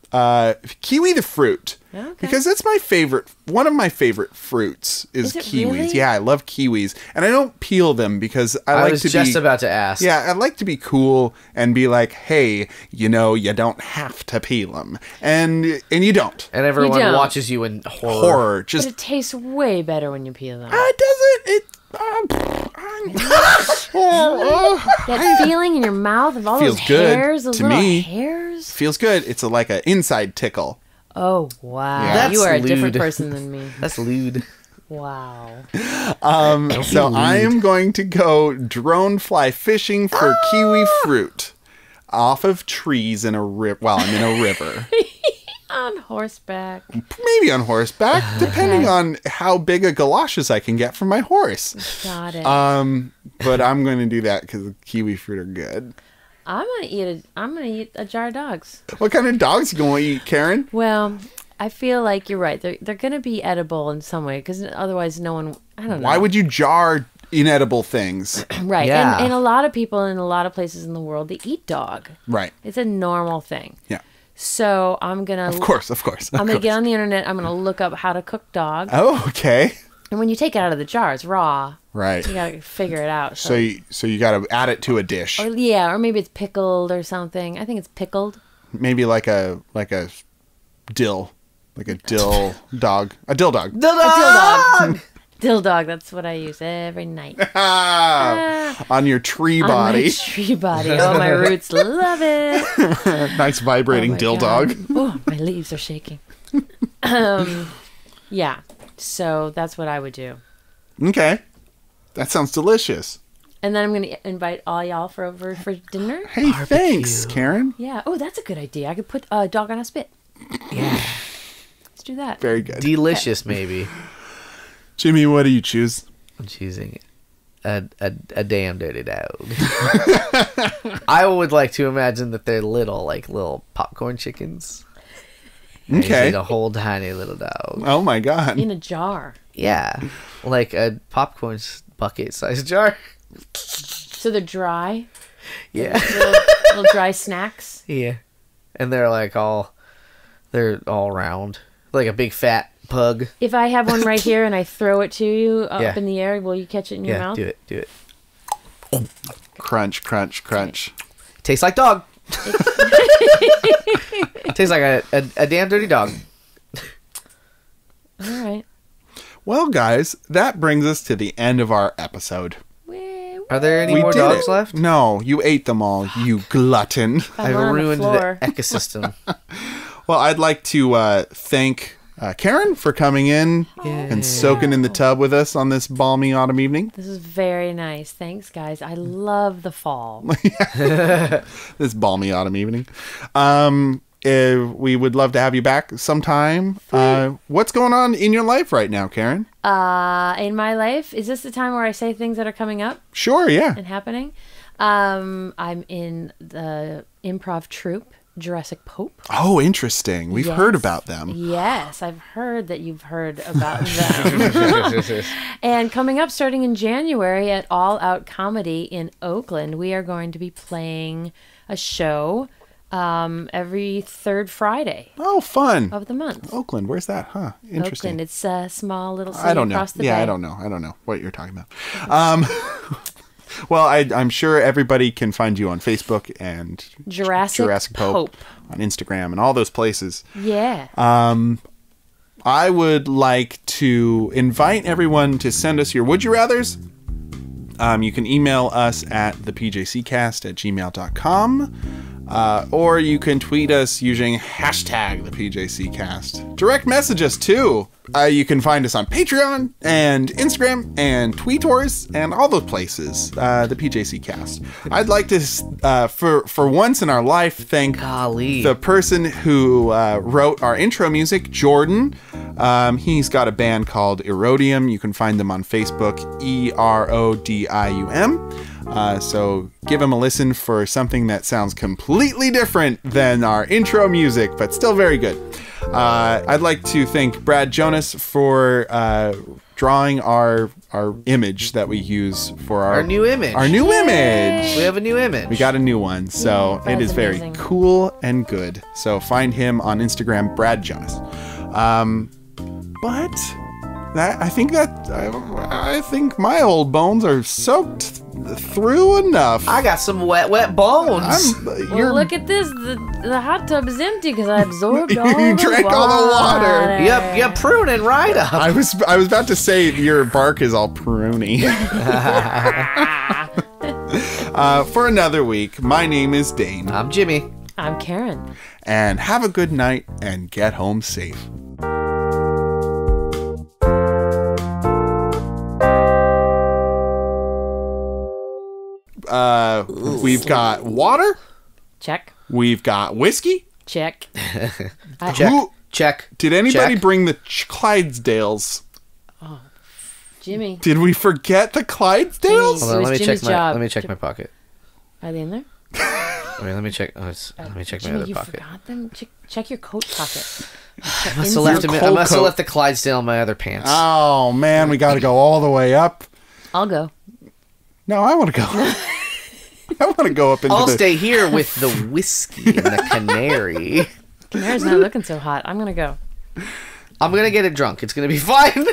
Speaker 1: kiwi the fruit.
Speaker 2: Okay.
Speaker 1: Because that's my favorite. One of my favorite fruits is
Speaker 2: Is it
Speaker 1: kiwis.
Speaker 2: really?
Speaker 1: Yeah, I love kiwis, and I don't peel them because I
Speaker 3: I
Speaker 1: like
Speaker 3: was
Speaker 1: to
Speaker 3: just
Speaker 1: be.
Speaker 3: about to ask.
Speaker 1: Yeah, I'd like to be cool and be like, hey, you don't have to peel them, and you don't.
Speaker 3: And everyone
Speaker 2: don't.
Speaker 3: watches you in horror.
Speaker 1: Horror,
Speaker 2: But
Speaker 1: just
Speaker 2: it tastes way better when you peel them.
Speaker 1: it doesn't. It.
Speaker 2: That feeling in your mouth of all
Speaker 1: Feels
Speaker 2: those
Speaker 1: good
Speaker 2: hairs, those
Speaker 1: to
Speaker 2: little
Speaker 1: me.
Speaker 2: hairs.
Speaker 1: Feels good. It's like an inside tickle.
Speaker 2: Oh, wow.
Speaker 1: Yeah.
Speaker 2: You are a
Speaker 3: That's
Speaker 2: different
Speaker 3: lewd.
Speaker 2: person than me.
Speaker 3: That's lewd.
Speaker 2: Wow.
Speaker 1: So I am going to go drone fly fishing for kiwi fruit off of trees in a river. Well, I'm in a river.
Speaker 2: On horseback.
Speaker 1: Maybe on horseback, depending on how big a galoshes I can get from my horse.
Speaker 2: Got it.
Speaker 1: But I'm going to do that because the kiwi fruit are good.
Speaker 2: I'm gonna eat a jar of dogs.
Speaker 1: What kind of dogs you going to eat, Karen?
Speaker 2: Well, I feel like you're right. They're gonna be edible in some way because otherwise, no one. I don't know.
Speaker 1: Why would you jar inedible things?
Speaker 2: Right.
Speaker 3: Yeah.
Speaker 2: And a lot of people in a lot of places in the world they eat dog.
Speaker 1: Right.
Speaker 2: It's a normal thing.
Speaker 1: Yeah.
Speaker 2: So I'm gonna.
Speaker 1: Of course.
Speaker 2: I'm gonna
Speaker 1: course.
Speaker 2: get on the internet. I'm gonna look up how to cook dog.
Speaker 1: Oh, okay.
Speaker 2: And when you take it out of the jar, it's raw.
Speaker 1: Right.
Speaker 2: You gotta figure it out.
Speaker 1: So you got to add it to a dish.
Speaker 2: or maybe it's pickled or something. I think it's pickled.
Speaker 1: Maybe like a dill. Like a dill dog. A dill dog.
Speaker 2: A dill dog. Dill dog. That's what I use every night.
Speaker 1: On your tree
Speaker 2: On
Speaker 1: body.
Speaker 2: my tree body. Oh, my roots love it.
Speaker 1: Nice vibrating
Speaker 2: Oh my
Speaker 1: dill
Speaker 2: God.
Speaker 1: dog.
Speaker 2: Oh, my leaves are shaking. Yeah. So that's what I would do.
Speaker 1: Okay. That sounds delicious.
Speaker 2: And then I'm going to invite all y'all over for dinner.
Speaker 1: Hey, thanks, Karen.
Speaker 2: Yeah. Oh, that's a good idea. I could put a dog on a spit.
Speaker 3: Yeah.
Speaker 2: Let's do that.
Speaker 1: Very good.
Speaker 3: Delicious, maybe.
Speaker 1: Jimmy, what do you choose?
Speaker 3: I'm choosing a damn dirty dog. I would like to imagine that they're little popcorn chickens. And
Speaker 1: Okay.
Speaker 3: he's a whole tiny little dog.
Speaker 1: Oh my God.
Speaker 2: In a jar.
Speaker 3: Yeah. Like a popcorn bucket sized jar.
Speaker 2: So they're dry.
Speaker 3: Yeah.
Speaker 2: Little dry snacks.
Speaker 3: Yeah. And they're all round. Like a big fat pug.
Speaker 2: If I have one right here and I throw it to you up
Speaker 3: Yeah.
Speaker 2: in the air, will you catch it in your mouth?
Speaker 3: Do it.
Speaker 1: Crunch, crunch, crunch.
Speaker 3: Tastes like dog. Tastes like a damn dirty dog.
Speaker 2: All right.
Speaker 1: Well, guys, that brings us to the end of our episode.
Speaker 3: Are there any
Speaker 1: We
Speaker 3: more
Speaker 1: did
Speaker 3: dogs
Speaker 1: it.
Speaker 3: left?
Speaker 1: No, you ate them all, you glutton.
Speaker 3: I've
Speaker 2: one on the
Speaker 3: ruined the
Speaker 2: floor.
Speaker 3: ecosystem.
Speaker 1: Well, I'd like to thank Karen for coming in and soaking in the tub with us on this balmy autumn evening.
Speaker 2: This is very nice. Thanks, guys. I love the fall.
Speaker 1: This balmy autumn evening. We would love to have you back sometime. What's going on in your life right now, Karen?
Speaker 2: In my life, is this the time where I say things that are coming up
Speaker 1: Sure, yeah.
Speaker 2: and happening? I'm in the improv troupe, Jurassic Pope.
Speaker 1: Oh, interesting. We've
Speaker 2: Yes.
Speaker 1: heard about them.
Speaker 2: Yes, I've heard that you've heard about them. And coming up, starting in January at All Out Comedy in Oakland, we are going to be playing a show every third Friday
Speaker 1: Oh, fun.
Speaker 2: of the month.
Speaker 1: Oakland, where's that? Huh, interesting.
Speaker 2: Oakland, it's a small little city
Speaker 1: I don't know.
Speaker 2: across the
Speaker 1: Yeah,
Speaker 2: bay.
Speaker 1: I don't know what you're talking about. Well, I'm sure everybody can find you on Facebook and
Speaker 2: Jurassic Pope.
Speaker 1: on Instagram and all those places.
Speaker 2: Yeah.
Speaker 1: I would like to invite everyone to send us your Would You Rathers. You can email us at thepjccast@gmail.com. Or you can tweet us using hashtag #ThePJCCast. Direct message us too. You can find us on Patreon and Instagram and Tweetors and all those places. The PJC Cast. I'd like to, for once in our life, thank the person who wrote our intro music, Jordan. He's got a band called Erodium. You can find them on Facebook, ERODIUM. So give him a listen for something that sounds completely different than our intro music, but still very good. I'd like to thank Brad Jonas for drawing our image that we use for our
Speaker 3: new image.
Speaker 1: Our new image.
Speaker 3: We have a new image.
Speaker 1: We got a new one, so
Speaker 2: Brad's
Speaker 1: it is very
Speaker 2: amazing.
Speaker 1: cool and good. So find him on Instagram, Brad Jonas. But I think my old bones are soaked through enough.
Speaker 3: I got some wet bones.
Speaker 2: Well, look at this. The hot tub is empty because I absorbed all
Speaker 1: You
Speaker 2: the
Speaker 1: drank all the water.
Speaker 3: You're pruning right up.
Speaker 1: I was about to say your bark is all pruny. For another week, my name is Dane.
Speaker 3: I'm Jimmy.
Speaker 2: I'm Karen.
Speaker 1: And have a good night and get home safe. We've got water.
Speaker 2: Check.
Speaker 1: We've got whiskey.
Speaker 2: Check.
Speaker 3: Check.
Speaker 1: Did anybody
Speaker 3: Check.
Speaker 1: bring the Clydesdales?
Speaker 2: Jimmy.
Speaker 1: Did we forget the Clydesdales?
Speaker 3: Hold on,
Speaker 2: It was
Speaker 3: let me
Speaker 2: Jimmy's
Speaker 3: check
Speaker 2: job.
Speaker 3: let me check my pocket.
Speaker 2: Are they in there?
Speaker 3: Wait, let me check. Let me check my
Speaker 2: Jimmy,
Speaker 3: other
Speaker 2: you
Speaker 3: pocket.
Speaker 2: forgot them? Check your coat pocket.
Speaker 3: I must have left the Clydesdale in my other pants.
Speaker 1: Oh man, we got to go all the way up.
Speaker 2: I'll go.
Speaker 1: No, I want to go. I want to go up into
Speaker 3: I'll
Speaker 1: the...
Speaker 3: stay here with the whiskey and the canary.
Speaker 2: Canary's not looking so hot. I'm going to go.
Speaker 3: I'm gonna get it drunk. It's gonna be fine.